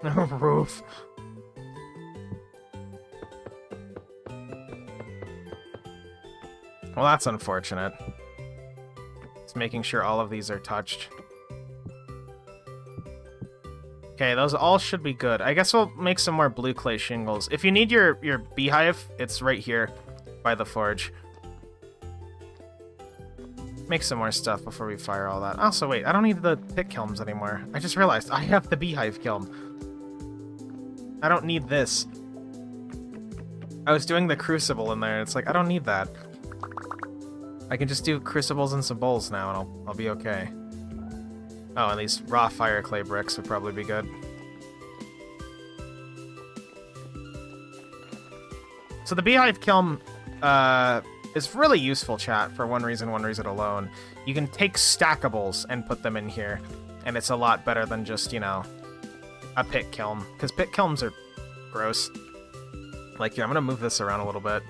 Roof. Well, that's unfortunate. Making sure all of these are touched. Okay, those all should be good. I guess we'll make some more blue clay shingles. If you need your beehive, it's right here by the forge. Make some more stuff before we fire all that. Also, wait, I don't need the pit kilns anymore. I just realized I have the beehive kiln. I don't need this. I was doing the crucible in there. It's like, I don't need that. I can just do crucibles and some bowls now, and I'll be okay. Oh, and these raw fire clay bricks would probably be good. So the beehive kiln is really useful, chat, for one reason alone. You can take stackables and put them in here, and it's a lot better than just, you know, a pit kiln. Because pit kilns are gross. Like, here, I'm gonna move this around a little bit.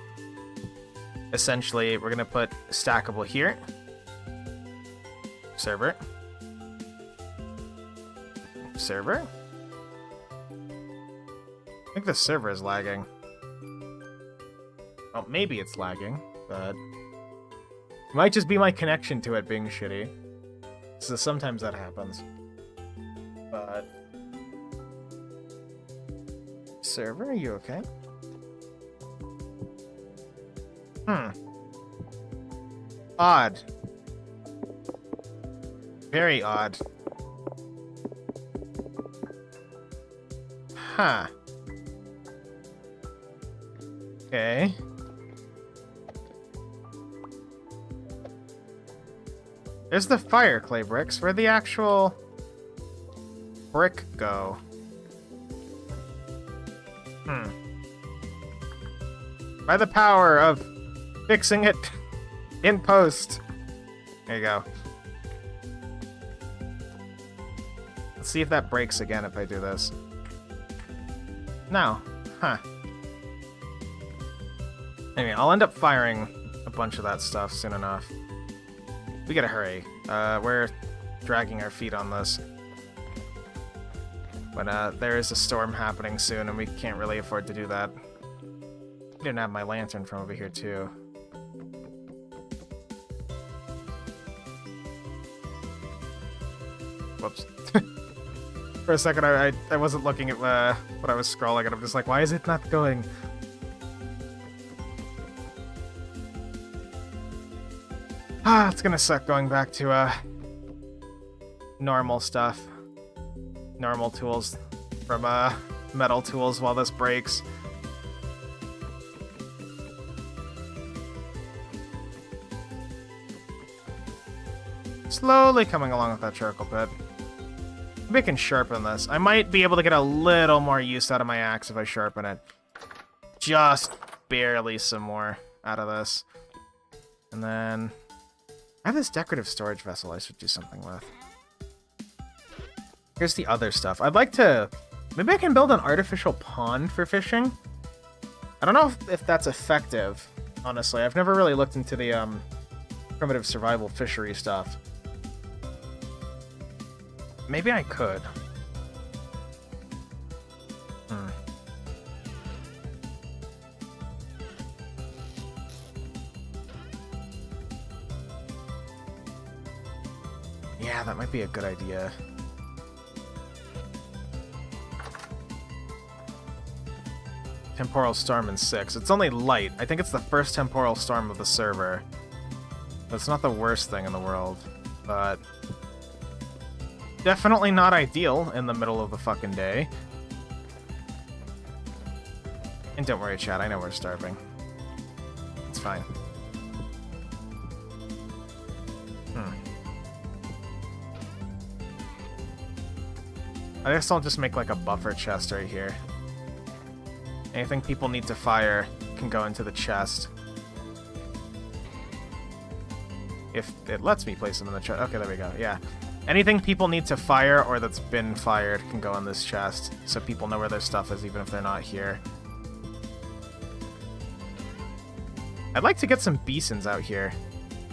Essentially, we're going to put stackable here. Server. Server? I think the server is lagging. Well, maybe it's lagging, but... Might just be my connection to it being shitty. So sometimes that happens. But... Server, are you okay? Odd. Very odd. Huh. Okay. There's the fire clay bricks. Where'd the actual brick go? By the power of fixing it in post. There you go. Let's see if that breaks again if I do this. No. Huh. Anyway, I'll end up firing a bunch of that stuff soon enough. We gotta hurry. We're dragging our feet on this. But there is a storm happening soon, and we can't really afford to do that. I didn't have my lantern from over here, too. Whoops. For a second, I wasn't looking at what I was scrolling, and I'm just like, why is it not going? It's gonna suck going back to normal stuff. Normal tools from metal tools while this breaks. Slowly coming along with that charcoal pit. Maybe I can sharpen this. I might be able to get a little more use out of my axe if I sharpen it. Just barely some more out of this. And then... I have this decorative storage vessel I should do something with. Here's the other stuff. I'd like to... Maybe I can build an artificial pond for fishing? I don't know if that's effective, honestly. I've never really looked into the primitive survival fishery stuff. Maybe I could. Yeah, that might be a good idea. Temporal storm in 6. It's only light. I think it's the first temporal storm of the server. It's not the worst thing in the world, but... definitely not ideal in the middle of the fucking day. And don't worry, chat, I know we're starving. It's fine. I guess I'll just make like a buffer chest right here. Anything people need to fire can go into the chest. If it lets me place them in the chest. Okay, there we go, yeah. Anything people need to fire or that's been fired can go in this chest, so people know where their stuff is even if they're not here. I'd like to get some beesons out here,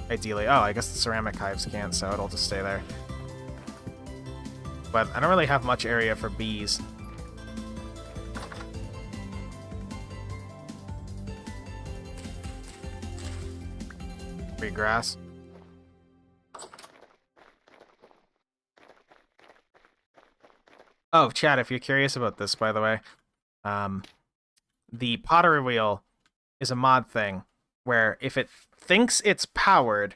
ideally. Oh, I guess the ceramic hives can't, so it'll just stay there. But I don't really have much area for bees. Free grass. Oh, chat, if you're curious about this, by the way, the pottery wheel is a mod thing where if it thinks it's powered,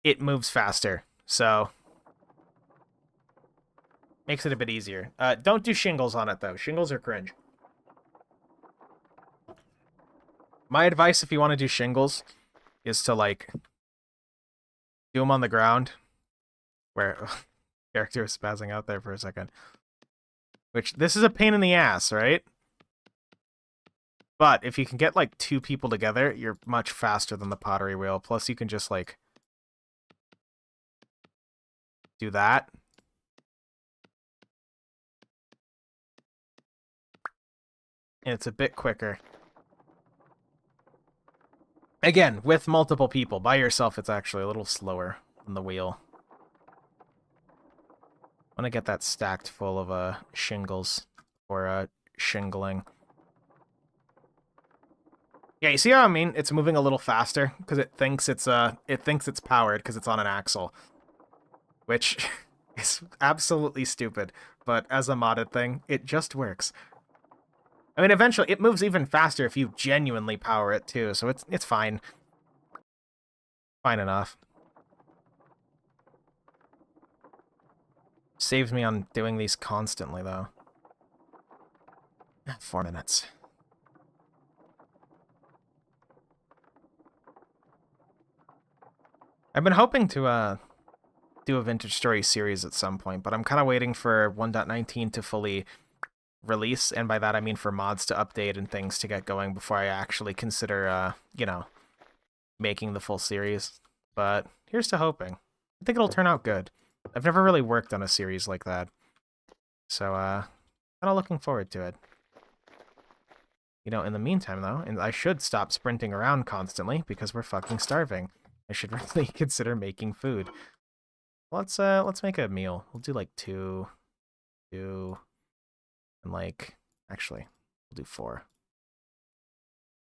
it moves faster. So... makes it a bit easier. Don't do shingles on it, though. Shingles are cringe. My advice, if you want to do shingles, is to, like, do them on the ground. Where... character is spazzing out there for a second. Which, this is a pain in the ass, right? But if you can get, like, 2 people together, you're much faster than the pottery wheel. Plus, you can just, like... do that. And it's a bit quicker. Again, with multiple people. By yourself, it's actually a little slower than the wheel. I want to get that stacked full of shingles for shingling. Yeah, you see how I mean? It's moving a little faster because it thinks it's powered because it's on an axle, which is absolutely stupid. But as a modded thing, it just works. I mean, eventually it moves even faster if you genuinely power it too, so it's fine. Fine enough. Saves me on doing these constantly though. 4 minutes. I've been hoping to do a Vintage Story series at some point, but I'm kind of waiting for 1.19 to fully release, and by that I mean for mods to update and things to get going before I actually consider, you know, making the full series. But here's to hoping. I think it'll turn out good. I've never really worked on a series like that, so kind of looking forward to it. You know, in the meantime though, and I should stop sprinting around constantly because we're fucking starving. I should really consider making food. Let's make a meal. We'll do like two, and like, actually, we'll do 4.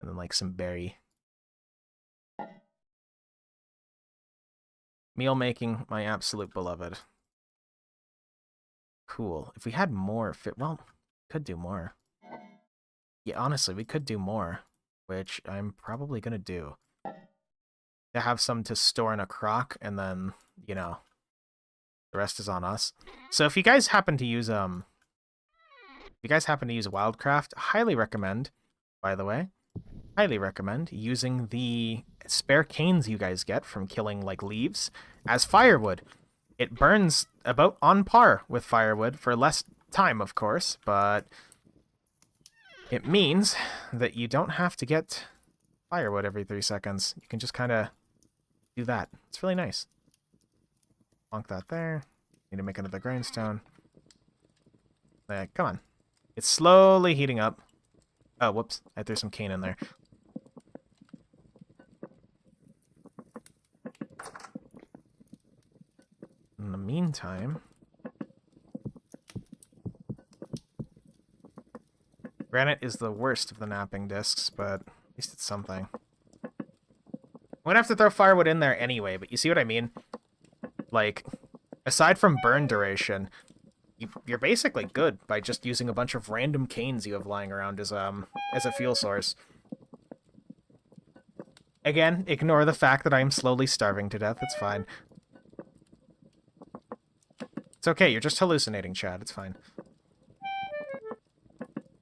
And then like some berry. Meal making, my absolute beloved. Cool. If we had more well, could do more. Yeah, honestly, we could do more, which I'm probably gonna do. To have some to store in a crock, and then, you know, the rest is on us. So if you guys happen to use Wildcraft, highly recommend, by the way, highly recommend using the spare canes you guys get from killing like leaves as firewood. It burns about on par with firewood for less time, of course, but it means that you don't have to get firewood every 3 seconds. You can just kind of do that. It's really nice. Plonk that there. Need to make another grindstone. Come on. It's slowly heating up. Oh, whoops. I threw some cane in there. In the meantime... Granite is the worst of the napping discs, but at least it's something. I'm gonna have to throw firewood in there anyway, but you see what I mean? Like, aside from burn duration, you're basically good by just using a bunch of random canes you have lying around as a fuel source. Again, ignore the fact that I am slowly starving to death. It's fine. It's okay. You're just hallucinating, Chad. It's fine.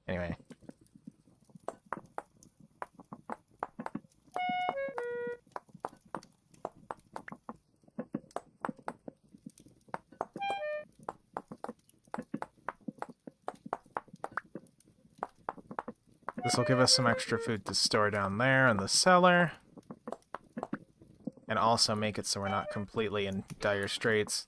Anyway. This will give us some extra food to store down there in the cellar. And also make it so we're not completely in dire straits.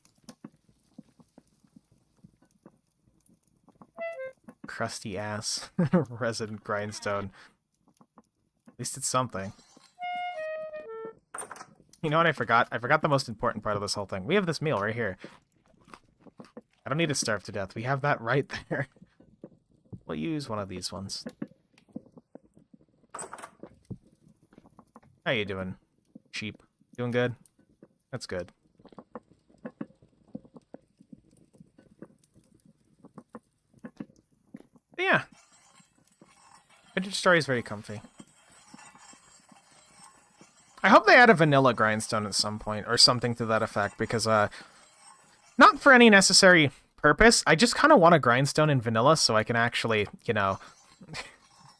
Crusty ass resin grindstone. At least it's something. You know what I forgot? I forgot the most important part of this whole thing. We have this meal right here. I don't need to starve to death. We have that right there. We'll use one of these ones. How you doing, sheep? Doing good? That's good. But yeah. Vintage Story is very comfy. I hope they add a vanilla grindstone at some point, or something to that effect, because, not for any necessary purpose, I just kind of want a grindstone in vanilla so I can actually, you know,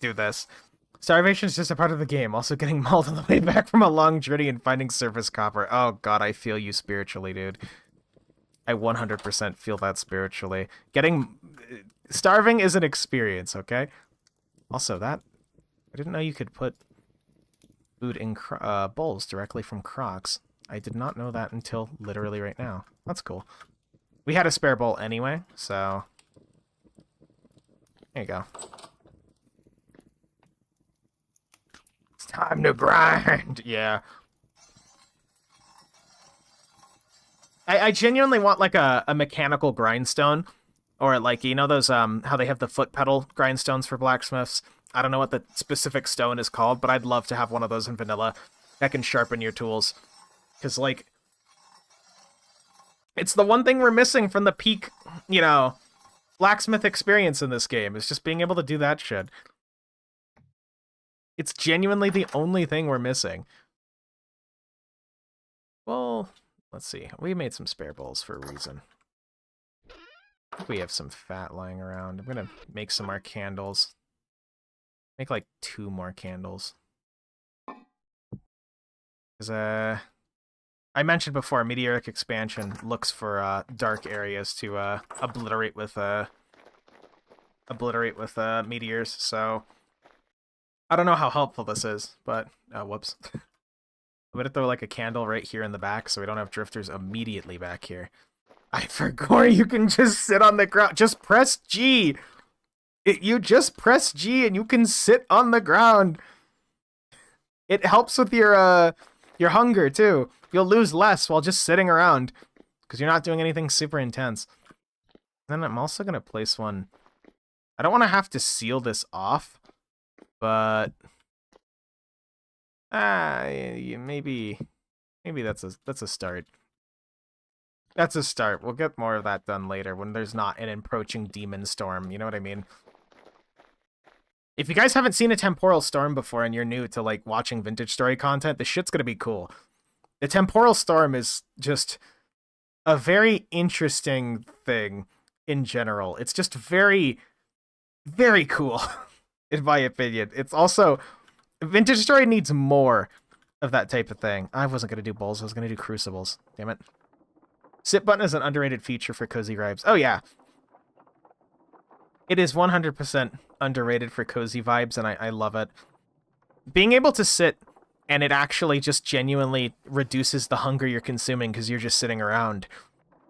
do this. Starvation is just a part of the game. Also getting mauled on the way back from a long journey and finding surface copper. Oh god, I feel you spiritually, dude. I 100% feel that spiritually. Starving is an experience, okay? Also, I didn't know you could put food in bowls directly from Crocs. I did not know that until literally right now. That's cool. We had a spare bowl anyway, so... There you go. Time to grind! Yeah. I genuinely want, like, a mechanical grindstone Or like, you know those how they have the foot pedal grindstones for blacksmiths? I don't know what the specific stone is called, but I'd love to have one of those in vanilla that can sharpen your tools. Because, like, it's the one thing we're missing from the peak, you know, blacksmith experience in this game, is just being able to do that shit. It's genuinely the only thing we're missing. Well, let's see. We made some spare bowls for a reason. I think we have some fat lying around. I'm gonna make some more candles. Make like 2 more candles. Because, I mentioned before, meteoric expansion looks for dark areas to obliterate with meteors. So I don't know how helpful this is, but whoops. I'm gonna throw like a candle right here in the back so we don't have drifters immediately back here. I forgot you can just sit on the ground. Just press G. You just press G and you can sit on the ground. It helps with your hunger too. You'll lose less while just sitting around because you're not doing anything super intense. And then I'm also gonna place one. I don't want to have to seal this off, but maybe that's a start. That's a start. We'll get more of that done later when there's not an approaching demon storm. You know what I mean? If you guys haven't seen a temporal storm before and you're new to like watching vintage story content, this shit's gonna be cool. The temporal storm is just a very interesting thing in general. It's just very, very cool, in my opinion. It's also, vintage story needs more of that type of thing. I wasn't gonna do bowls. I was gonna do crucibles. Damn it. Sit button is an underrated feature for cozy vibes. Oh yeah. It is 100% underrated for cozy vibes, and I love it. Being able to sit and it actually just genuinely reduces the hunger you're consuming because you're just sitting around.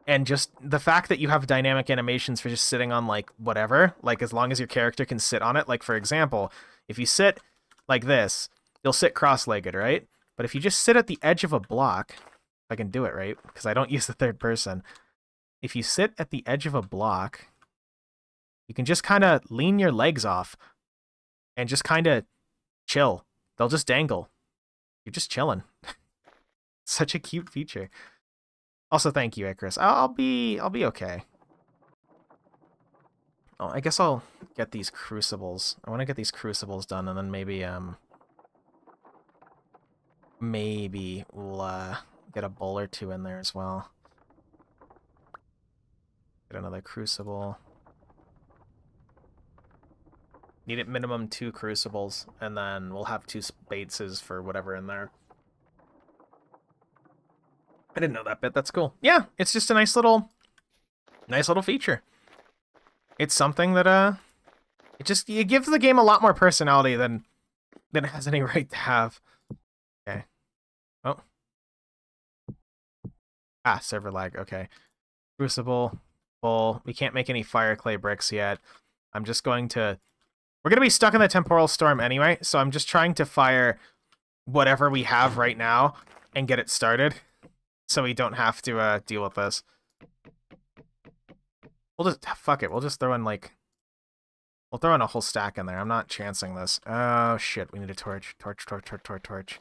And just the fact that you have dynamic animations for just sitting on, like, whatever, like, as long as your character can sit on it. Like, for example, if you sit like this, you'll sit cross-legged, right? But if you just sit at the edge of a block, if I can do it right, because I don't use the third person. If you sit at the edge of a block, you can just kind of lean your legs off and just kind of chill. They'll just dangle. You're just chilling. Such a cute feature. Also, thank you, Icarus. I'll be okay. Oh, I guess I'll get these crucibles. I want to get these crucibles done, and then maybe we'll get a bowl or 2 in there as well. Get another crucible. Need at minimum 2 crucibles, and then we'll have 2 spaces for whatever in there. I didn't know that bit. That's cool. Yeah, it's just a nice little feature. It's something that it gives the game a lot more personality than it has any right to have. Okay. Oh. Ah, server lag. Okay. Crucible, bowl. We can't make any fire clay bricks yet. I'm just going to. We're going to be stuck in the temporal storm anyway, so I'm just trying to fire whatever we have right now and get it started so we don't have to deal with this. We'll just, fuck it, we'll just throw in like, we'll throw in a whole stack in there. I'm not chancing this. Oh shit, we need a torch. Torch.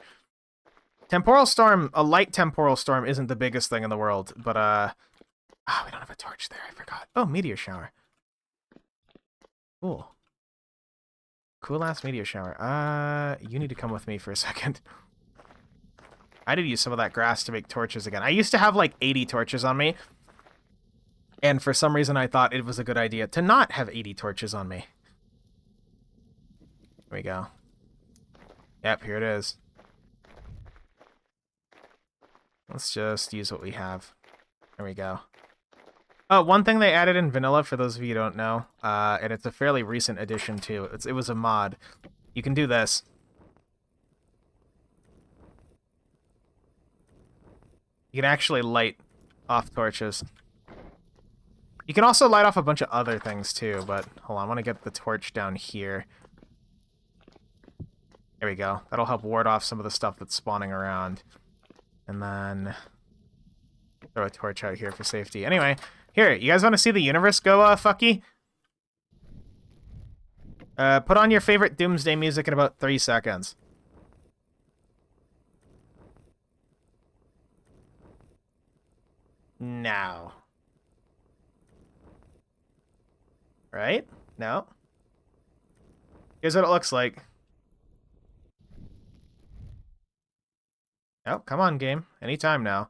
Temporal storm, a light temporal storm isn't the biggest thing in the world, but we don't have a torch there, I forgot. Oh, meteor shower. Cool. Cool-ass meteor shower. You need to come with me for a second. I did use some of that grass to make torches again. I used to have like 80 torches on me. And for some reason I thought it was a good idea to not have 80 torches on me. Here we go. Yep, here it is. Let's just use what we have. There we go. Oh, one thing they added in vanilla, for those of you who don't know, and it's a fairly recent addition too. It was a mod. You can do this. You can actually light off torches. You can also light off a bunch of other things too, but hold on, I want to get the torch down here. There we go. That'll help ward off some of the stuff that's spawning around. And then throw a torch out here for safety. Anyway, Here, you guys want to see the universe go, fucky? Put on your favorite Doomsday music in about 3 seconds. Now. Right? No? Here's what it looks like. Oh, come on, game. Anytime now.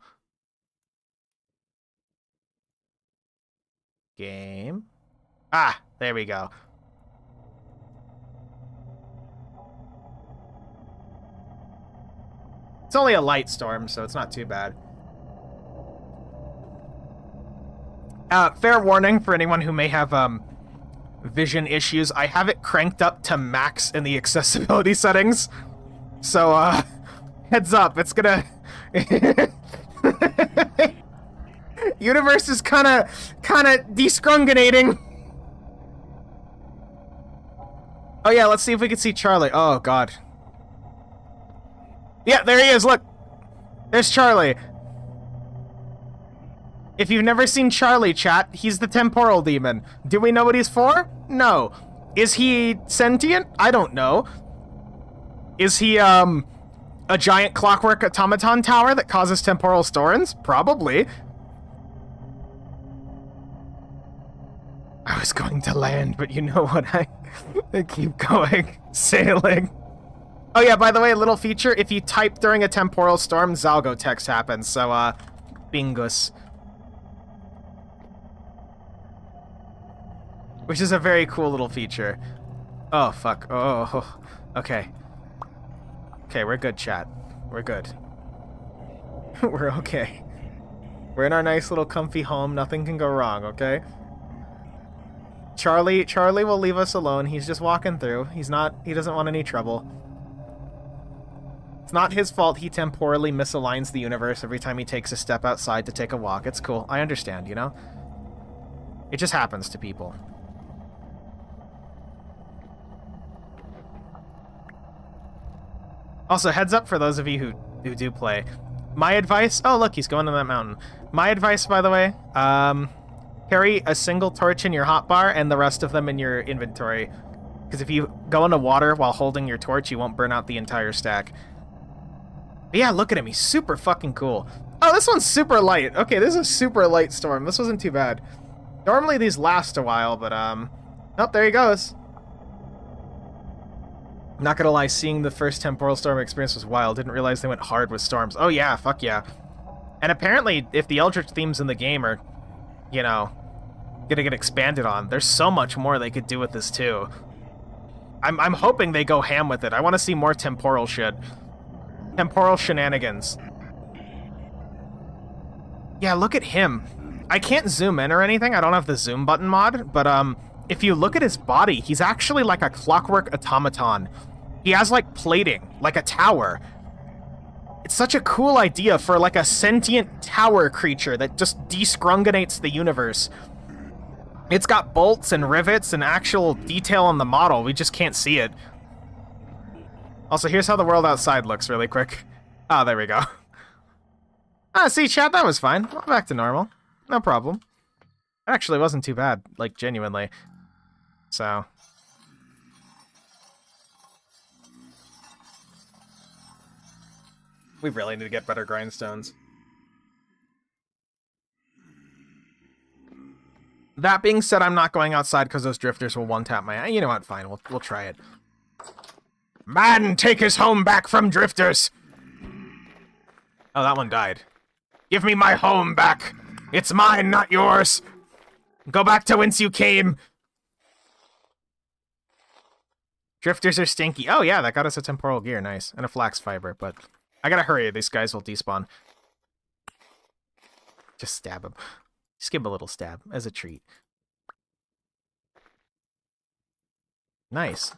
Game. Ah, there we go. It's only a light storm, so it's not too bad. Fair warning for anyone who may have, vision issues. I have it cranked up to max in the accessibility settings. So, heads up, it's gonna... Universe is kinda descrunginating. Oh yeah, let's see if we can see Charlie. Oh god. Yeah, there he is, look! There's Charlie. If you've never seen Charlie, chat, he's the temporal demon. Do we know what he's for? No. Is he sentient? I don't know. Is he, a giant clockwork automaton tower that causes temporal storms? Probably. I was going to land, but you know what? I keep going. Sailing. Oh yeah, by the way, a little feature. If you type during a temporal storm, Zalgo text happens. So, bingus. Which is a very cool little feature. Oh, fuck. Oh, okay. Okay, we're good, chat. We're good. We're okay. We're in our nice little comfy home. Nothing can go wrong, okay? Charlie will leave us alone. He's just walking through. He doesn't want any trouble. It's not his fault he temporally misaligns the universe every time he takes a step outside to take a walk. It's cool. I understand, you know? It just happens to people. Also, heads up for those of you who do play. My advice... Oh, look, he's going to that mountain. My advice, by the way, carry a single torch in your hotbar and the rest of them in your inventory. Because if you go into water while holding your torch, you won't burn out the entire stack. But yeah, look at him. He's super fucking cool. Oh, this one's super light. Okay, this is a super light storm. This wasn't too bad. Normally these last a while, but, oh, there he goes. Not gonna lie, seeing the first temporal storm experience was wild. Didn't realize they went hard with storms. Oh yeah, fuck yeah. And apparently, if the Eldritch themes in the game are, you know, gonna get expanded on, there's so much more they could do with this too. I'm hoping they go ham with it. I want to see more temporal shit. Temporal shenanigans. Yeah, look at him. I can't zoom in or anything. I don't have the zoom button mod, but if you look at his body, he's actually like a clockwork automaton. He has like plating, like a tower. It's such a cool idea for like a sentient tower creature that just descrunginates the universe. It's got bolts and rivets and actual detail on the model. We just can't see it. Also, here's how the world outside looks really quick. Oh, there we go. Ah, see, chat, that was fine. Back to normal. No problem. It actually wasn't too bad, like, genuinely. So... we really need to get better grindstones. That being said, I'm not going outside because those drifters will one-tap my... You know what, fine, we'll try it. Man, take his home back from drifters! Oh, that one died. Give me my home back! It's mine, not yours! Go back to whence you came! Drifters are stinky. Oh yeah, that got us a temporal gear, nice. And a flax fiber, but... I gotta hurry, these guys will despawn. Just stab him. Just give him a little stab, as a treat. Nice.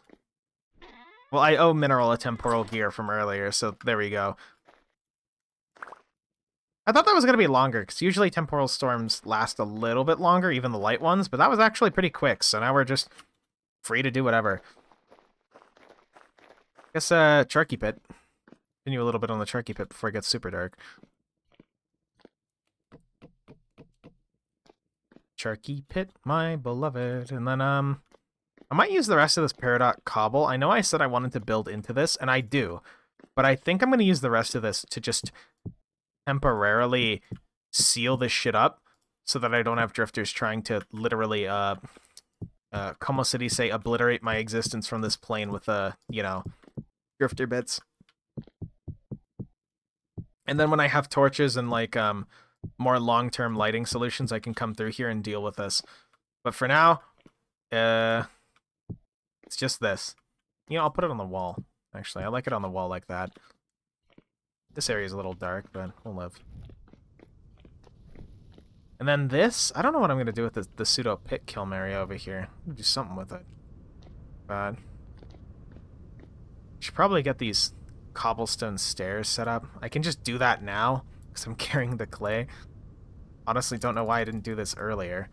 Well, I owe Mineral a temporal gear from earlier, so there we go. I thought that was gonna be longer, because usually temporal storms last a little bit longer, even the light ones, but that was actually pretty quick, so now we're just free to do whatever. I guess, Charky Pit. Continue a little bit on the Charky Pit before it gets super dark. Charky Pit, my beloved. And then, I might use the rest of this Peridot cobble. I know I said I wanted to build into this, and I do. But I think I'm going to use the rest of this to just temporarily seal this shit up so that I don't have drifters trying to literally, Como City say, obliterate my existence from this plane with, you know, drifter bits. And then when I have torches and, like, more long-term lighting solutions, I can come through here and deal with this. But for now, it's just this. You know, I'll put it on the wall. Actually, I like it on the wall like that. This area is a little dark, but we'll live. And then this, I don't know what I'm going to do with the pseudo pit kiln area over here. Do something with it. But should probably get these cobblestone stairs set up. I can just do that now because I'm carrying the clay. Honestly, don't know why I didn't do this earlier.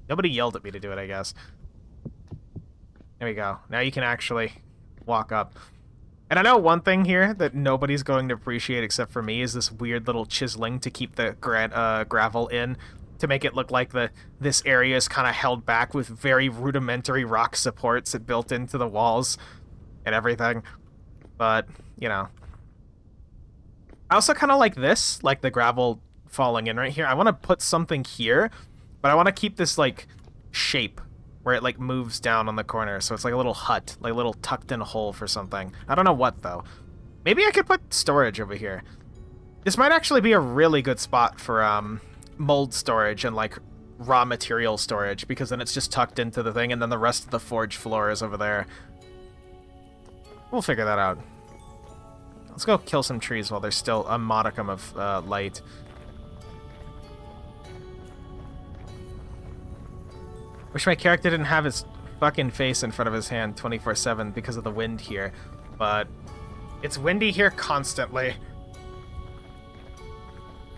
Nobody yelled at me to do it, I guess. There we go. Now you can actually walk up. And I know one thing here that nobody's going to appreciate except for me is this weird little chiseling to keep the gravel in, to make it look like this area is kind of held back with very rudimentary rock supports that built into the walls and everything. But, you know. I also kind of like this, like the gravel falling in right here. I want to put something here, but I want to keep this, like, shape where it, like, moves down on the corner. So it's like a little hut, like a little tucked-in hole for something. I don't know what, though. Maybe I could put storage over here. This might actually be a really good spot for, mold storage and, like, raw material storage, because then it's just tucked into the thing, and then the rest of the forge floor is over there. We'll figure that out. Let's go kill some trees while there's still a modicum of light. Wish my character didn't have his fucking face in front of his hand 24/7 because of the wind here, but it's windy here constantly.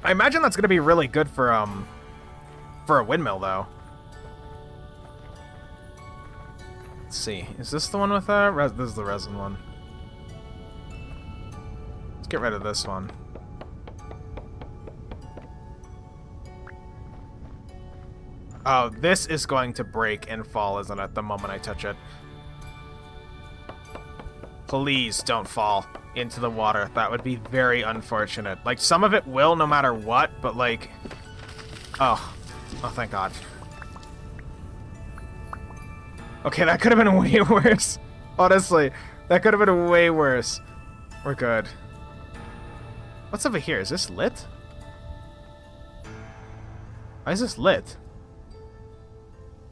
I imagine that's gonna be really good for a windmill, though. Let's see. Is this the one with this is the resin one. Let's get rid of this one. Oh, this is going to break and fall, isn't it, the moment I touch it? Please don't fall into the water. That would be very unfortunate. Like, some of it will no matter what, but, like... Oh, thank God. Okay, that could have been way worse. Honestly, that could have been way worse. We're good. What's over here? Is this lit? Why is this lit?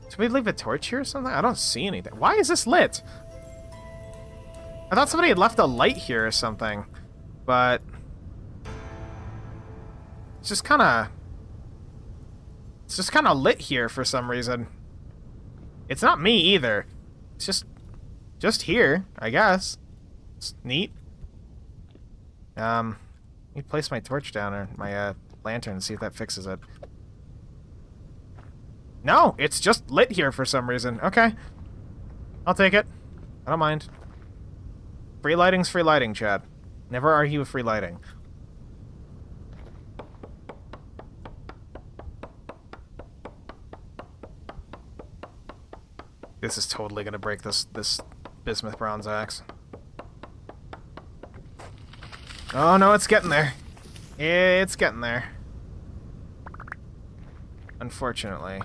Should we leave a torch here or something? I don't see anything. Why is this lit? I thought somebody had left a light here or something, but it's just kind of lit here for some reason. It's not me either. It's just here, I guess. It's neat. Let me place my torch down, or my lantern, and see if that fixes it. No, it's just lit here for some reason. Okay. I'll take it. I don't mind. Free lighting's free lighting, Chad. Never argue with free lighting. This is totally gonna break this bismuth bronze axe. Oh no, it's getting there. It's getting there. Unfortunately.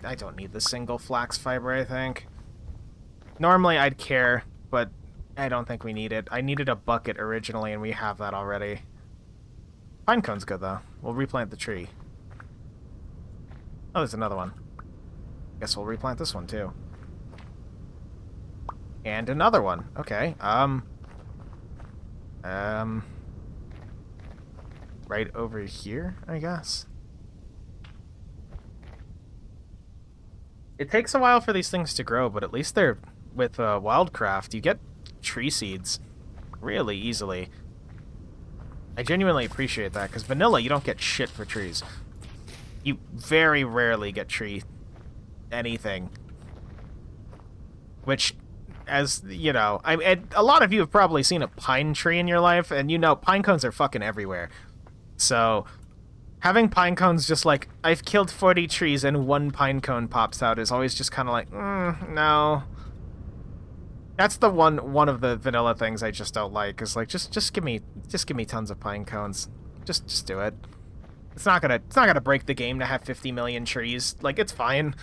I don't need the single flax fiber, I think. Normally I'd care, but I don't think we need it. I needed a bucket originally, and we have that already. Pinecone's good, though. We'll replant the tree. Oh, there's another one. Guess we'll replant this one, too. And another one. Okay, right over here, I guess. It takes a while for these things to grow, but at least they're with Wildcraft. You get tree seeds really easily. I genuinely appreciate that, because vanilla, you don't get shit for trees. You very rarely get tree anything. Which, as, you know, a lot of you have probably seen a pine tree in your life, and you know pine cones are fucking everywhere. So, Having pine cones just like, I've killed 40 trees and one pine cone pops out is always just kind of like, no. That's the one of the vanilla things I just don't like, is like, just give me tons of pine cones. Just do it. It's not gonna break the game to have 50 million trees. Like, it's fine.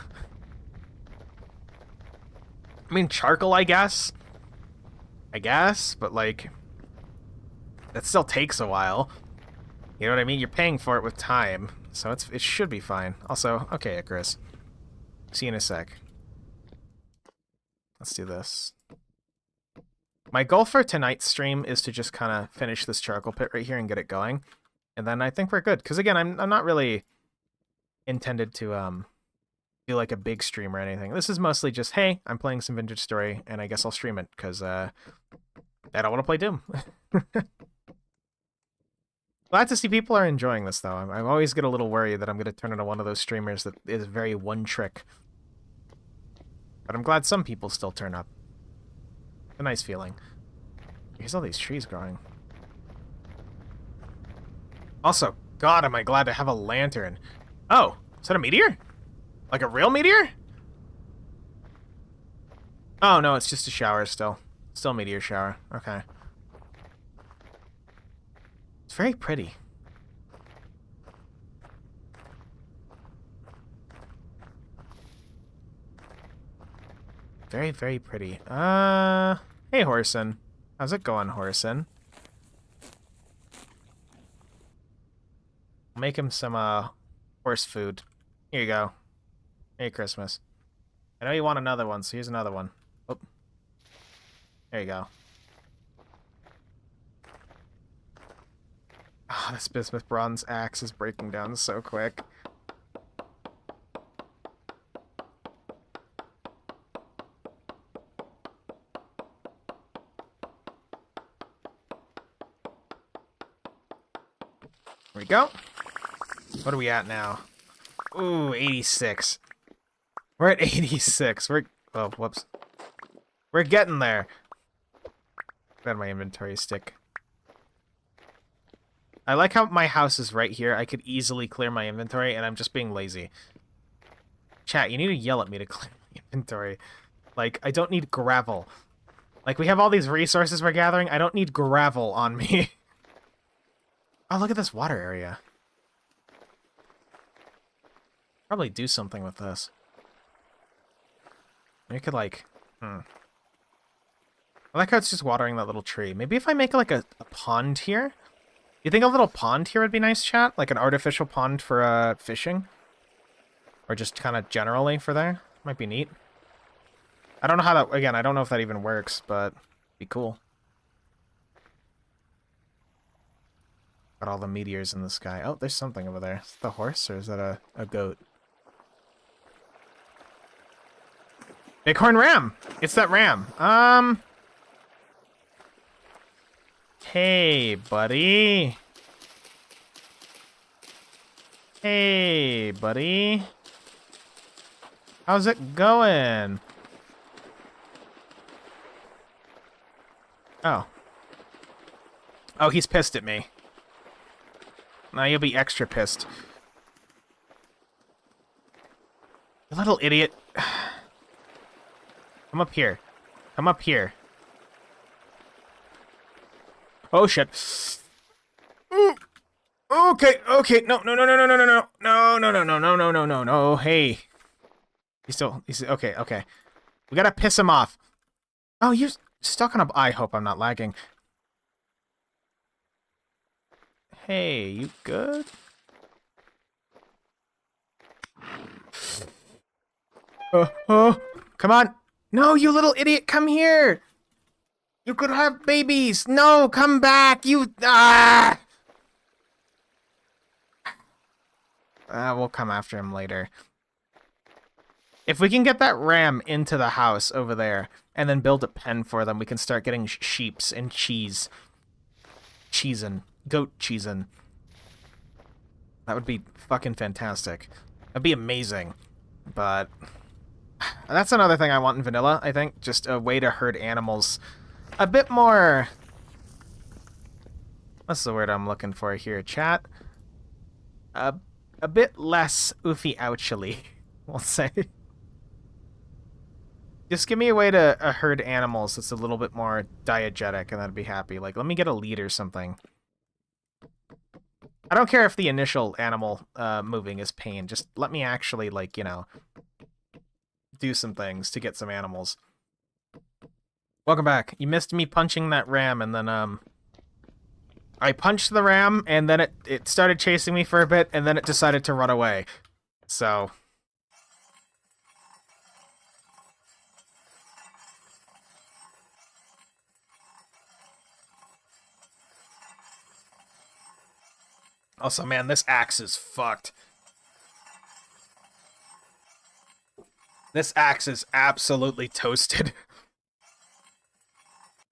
I mean, charcoal, I guess, but like, that still takes a while. You know what I mean? You're paying for it with time, so it should be fine. Also, okay, Icarus. See you in a sec. Let's do this. My goal for tonight's stream is to just kind of finish this charcoal pit right here and get it going. And then I think we're good. Because again, I'm not really intended to do like a big stream or anything. This is mostly just, hey, I'm playing some Vintage Story, and I guess I'll stream it, because I don't want to play Doom. Glad to see people are enjoying this, though. I always get a little worried that I'm going to turn into one of those streamers that is very one-trick. But I'm glad some people still turn up. It's a nice feeling. Here's all these trees growing. Also, God, am I glad to have a lantern. Oh, is that a meteor? Like a real meteor? Oh, no, it's just a shower still. Still a meteor shower. Okay. It's very pretty. Very, very pretty. Hey, Horson. How's it going, Horson? Make him some, horse food. Here you go. Merry Christmas. I know you want another one, so here's another one. Oh. There you go. Ah, this bismuth bronze axe is breaking down so quick. There we go. What are we at now? Ooh, 86. We're at 86. Oh, whoops. We're getting there. Got my inventory stick. I like how my house is right here. I could easily clear my inventory, and I'm just being lazy. Chat, you need to yell at me to clear my inventory. Like, I don't need gravel. Like, we have all these resources we're gathering. I don't need gravel on me. Oh, look at this water area. Probably do something with this. We could, like... I like how it's just watering that little tree. Maybe if I make, like, a pond here? You think a little pond here would be nice, chat? Like an artificial pond for fishing? Or just kind of generally for there? Might be neat. I don't know how that... Again, I don't know if that even works, but it'd be cool. Got all the meteors in the sky. Oh, there's something over there. Is that the horse, or is that a goat? Bighorn ram! It's that ram. Hey, buddy. Hey, buddy. How's it going? Oh. Oh, he's pissed at me. Now you'll be extra pissed. You little idiot. Come up here. Come up here. Oh, shit. Okay, okay. No, no, no, no, no, no, no, no. No, no, no, no, no, no, no, no, no. Hey. He's okay, okay. We gotta piss him off. Oh, you're stuck on a... I hope I'm not lagging. Hey, you good? Come on. No, you little idiot, come here. You could have babies. No, come back. You... We'll come after him later. If we can get that ram into the house over there and then build a pen for them, we can start getting sheeps and cheese. Cheesin'. Goat cheesin'. That would be fucking fantastic. That'd be amazing. But that's another thing I want in vanilla, I think. Just a way to herd animals a bit more... What's the word I'm looking for here, chat? a bit less oofy ouchily, we'll say. Just give me a way to herd animals that's a little bit more diegetic, and I'd be happy. Like, let me get a lead or something. I don't care if the initial animal moving is pain. Just let me actually, like, you know, do some things to get some animals. Welcome back. You missed me punching that ram, and then, I punched the ram, and then it started chasing me for a bit, and then it decided to run away. So... Also, man, this axe is fucked. This axe is absolutely toasted.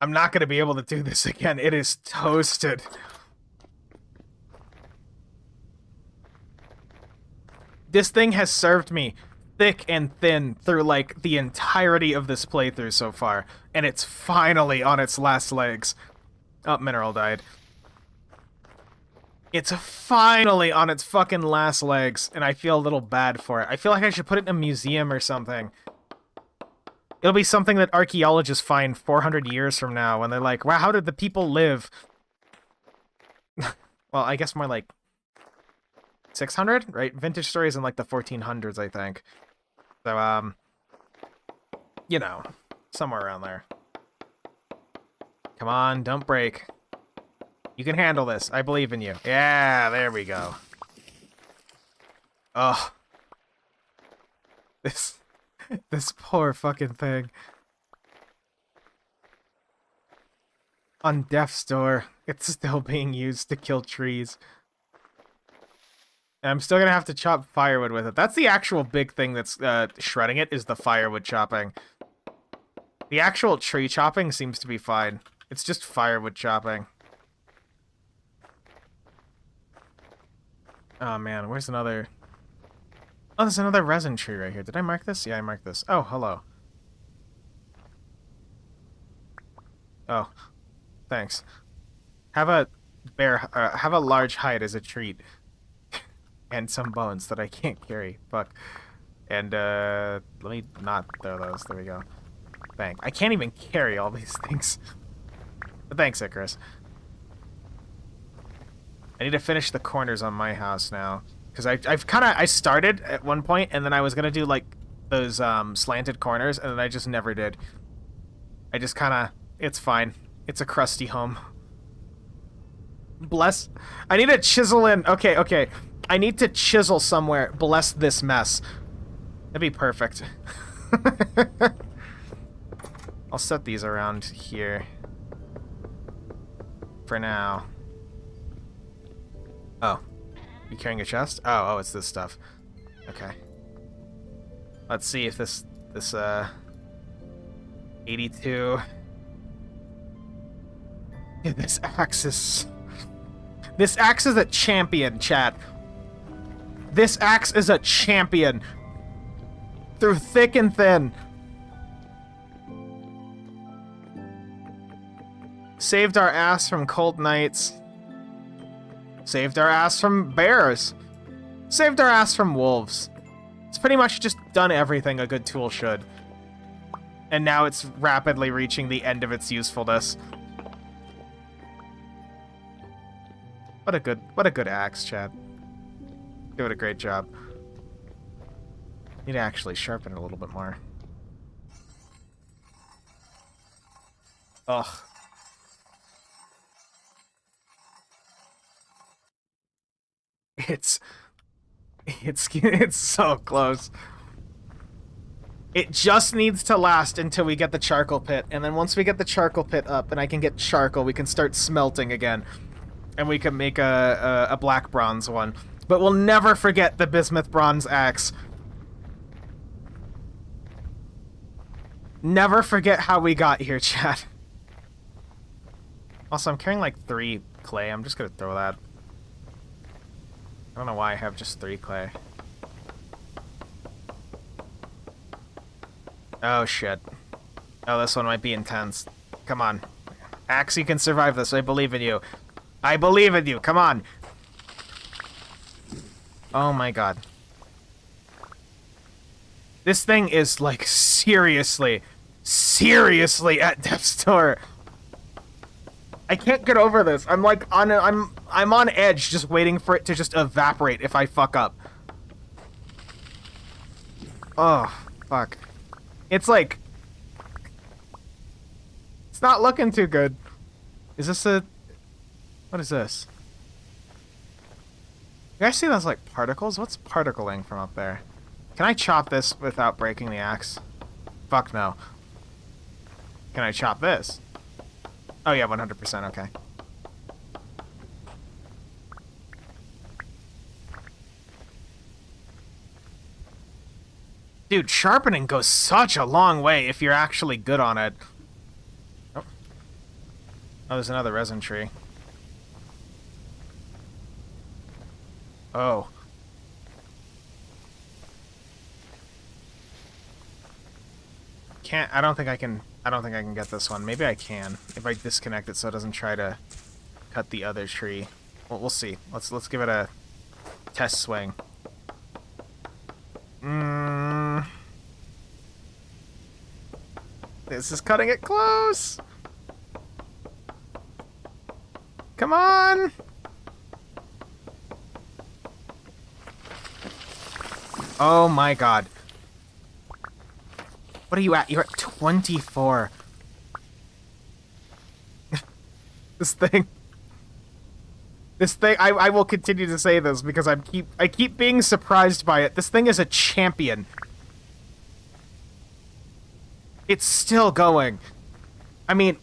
I'm not going to be able to do this again. It is toasted. This thing has served me thick and thin through, like, the entirety of this playthrough so far. And it's finally on its last legs. Oh, Mineral died. It's finally on its fucking last legs, and I feel a little bad for it. I feel like I should put it in a museum or something. It'll be something that archaeologists find 400 years from now, when they're like, wow, how did the people live? Well, I guess more like 600, right? Vintage stories in like the 1400s, I think. So, you know, somewhere around there. Come on, don't break. You can handle this. I believe in you. Yeah, there we go. Oh. This poor fucking thing. On death's door, it's still being used to kill trees. And I'm still gonna have to chop firewood with it. That's the actual big thing that's shredding it, is the firewood chopping. The actual tree chopping seems to be fine. It's just firewood chopping. Oh man, where's another... Oh, there's another resin tree right here. Did I mark this? Yeah, I marked this. Oh, hello. Oh, thanks. Have a have a large hide as a treat. And some bones that I can't carry. Fuck. And, let me not throw those. There we go. Thanks. I can't even carry all these things. But thanks, Icarus. I need to finish the corners on my house now. Because I started at one point, and then I was going to do, like, those, slanted corners, and then I just never did. I just kind of... It's fine. It's a crusty home. Bless... I need to chisel in... Okay. I need to chisel somewhere. Bless this mess. That'd be perfect. I'll set these around here. For now. Oh. You carrying a chest? Oh, it's this stuff. Okay. Let's see if this 82... Yeah, this axe is a champion, chat. This axe is a champion. Through thick and thin. Saved our ass from cold nights. Saved our ass from bears. Saved our ass from wolves. It's pretty much just done everything a good tool should. And now it's rapidly reaching the end of its usefulness. What a good axe, Chad. Doing a great job. Need to actually sharpen it a little bit more. Ugh. It's so close. It just needs to last until we get the charcoal pit, and then once we get the charcoal pit up and I can get charcoal, we can start smelting again. And we can make a black bronze one. But we'll never forget the bismuth bronze axe. Never forget how we got here, chat. Also, I'm carrying like 3 clay. I'm just gonna throw that. I don't know why I have just 3 clay. Oh, shit. Oh, this one might be intense. Come on. Axe, you can survive this. I believe in you. I believe in you. Come on. Oh my god. This thing is, like, seriously at death's door. I can't get over this. I'm like I'm on edge, just waiting for it to just evaporate if I fuck up. Oh, fuck. It's like, it's not looking too good. Is this a, what is this? You guys see those, like, particles? What's particling from up there? Can I chop this without breaking the axe? Fuck no. Can I chop this? Oh yeah, 100%, okay. Dude, sharpening goes such a long way if you're actually good on it. Oh, there's another resin tree. Oh. I don't think I can get this one. Maybe I can if I disconnect it so it doesn't try to cut the other tree. Well, we'll see. Let's give it a test swing. This is cutting it close. Come on. Oh my god. What are you at? You're at 24. This thing, I will continue to say this because I keep being surprised by it. This thing is a champion. It's still going. I mean,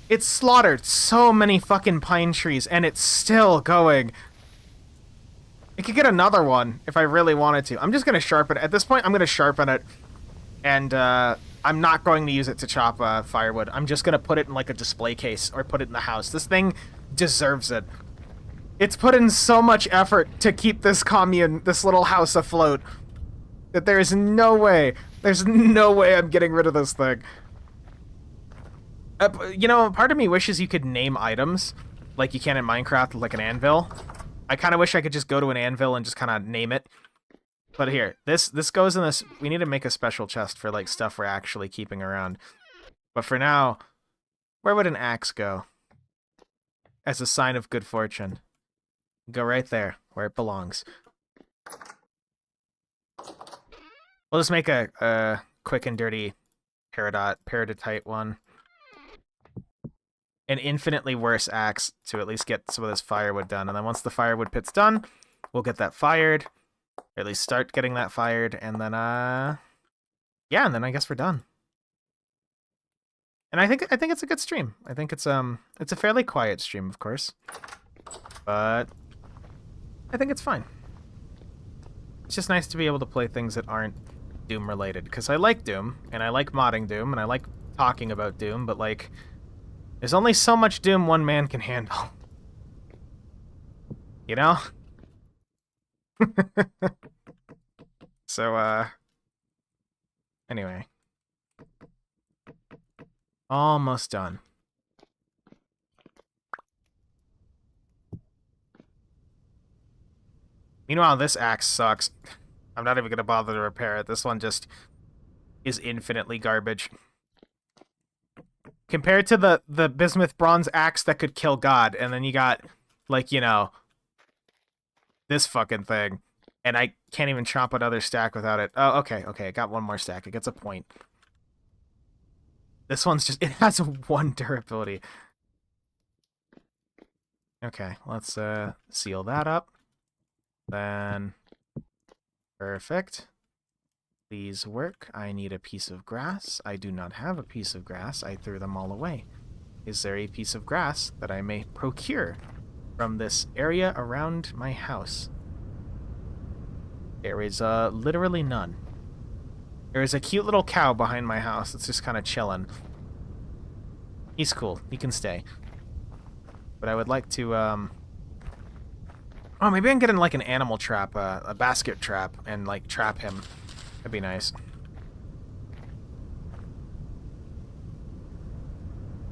it's slaughtered so many fucking pine trees and it's still going. I could get another one if I really wanted to. I'm just gonna sharpen it. At this point, I'm gonna sharpen it. And, I'm not going to use it to chop, firewood. I'm just gonna put it in, like, a display case, or put it in the house. This thing deserves it. It's put in so much effort to keep this commune, this little house afloat, that there's no way I'm getting rid of this thing. You know, part of me wishes you could name items, like you can in Minecraft, like an anvil. I kind of wish I could just go to an anvil and just kind of name it. But here, this goes in this. We need to make a special chest for, like, stuff we're actually keeping around. But for now, where would an axe go? As a sign of good fortune. Go right there, where it belongs. We'll just make a quick and dirty peridotite one. An infinitely worse axe to at least get some of this firewood done. And then once the firewood pit's done, we'll get that fired. Or at least start getting that fired, and then, yeah, and then I guess we're done. And I think it's a good stream. I think it's a fairly quiet stream, of course. But I think it's fine. It's just nice to be able to play things that aren't Doom-related, because I like Doom, and I like modding Doom, and I like talking about Doom, but, like, there's only so much Doom one man can handle. You know? So, anyway. Almost done. Meanwhile, this axe sucks. I'm not even gonna bother to repair it. This one just is infinitely garbage. Compared to the bismuth bronze axe that could kill God, and then you got, like, you know, this fucking thing. And I can't even chop another stack without it. Oh, okay, okay, I got one more stack. It gets a point. This one's just, it has 1 durability. Okay, let's seal that up. Then, perfect. Please work. I need a piece of grass. I do not have a piece of grass. I threw them all away. Is there a piece of grass that I may procure from this area around my house? There is literally none. There is a cute little cow behind my house that's just kind of chilling. He's cool. He can stay. But I would like to, oh, maybe I can get in, like, an animal trap, a basket trap, and, like, trap him. That'd be nice.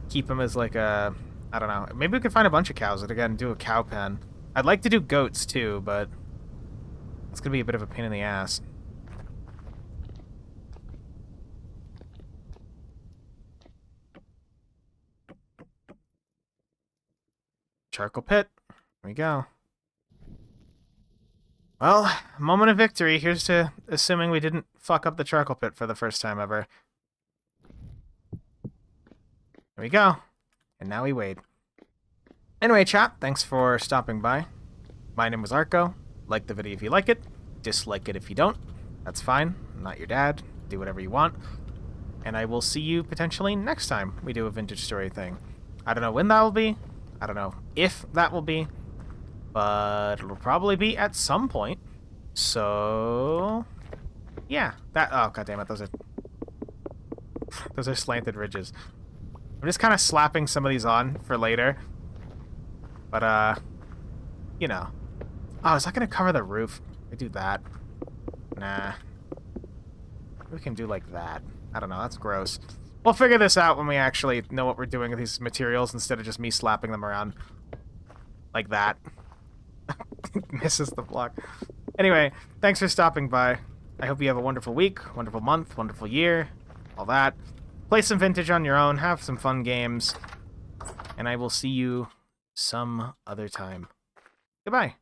Keep him as, like, a, I don't know. Maybe we could find a bunch of cows and, again, do a cow pen. I'd like to do goats too, but it's gonna be a bit of a pain in the ass. Charcoal pit. There we go. Well, moment of victory. Here's to assuming we didn't fuck up the charcoal pit for the first time ever. There we go. And now we wait. Anyway, chat, thanks for stopping by. My name was Arco. Like the video if you like it. Dislike it if you don't. That's fine. I'm not your dad. Do whatever you want. And I will see you potentially next time we do a vintage story thing. I don't know when that will be. I don't know if that will be. But it'll probably be at some point. So yeah. That oh god damn it, those are slanted ridges. I'm just kind of slapping some of these on for later. But you know. Oh, is that gonna cover the roof? I do that. Nah. We can do like that. I don't know, that's gross. We'll figure this out when we actually know what we're doing with these materials instead of just me slapping them around. Like that. Misses the block. Anyway, thanks for stopping by. I hope you have a wonderful week, wonderful month, wonderful year, all that. Play some vintage on your own, have some fun games, and I will see you some other time. Goodbye.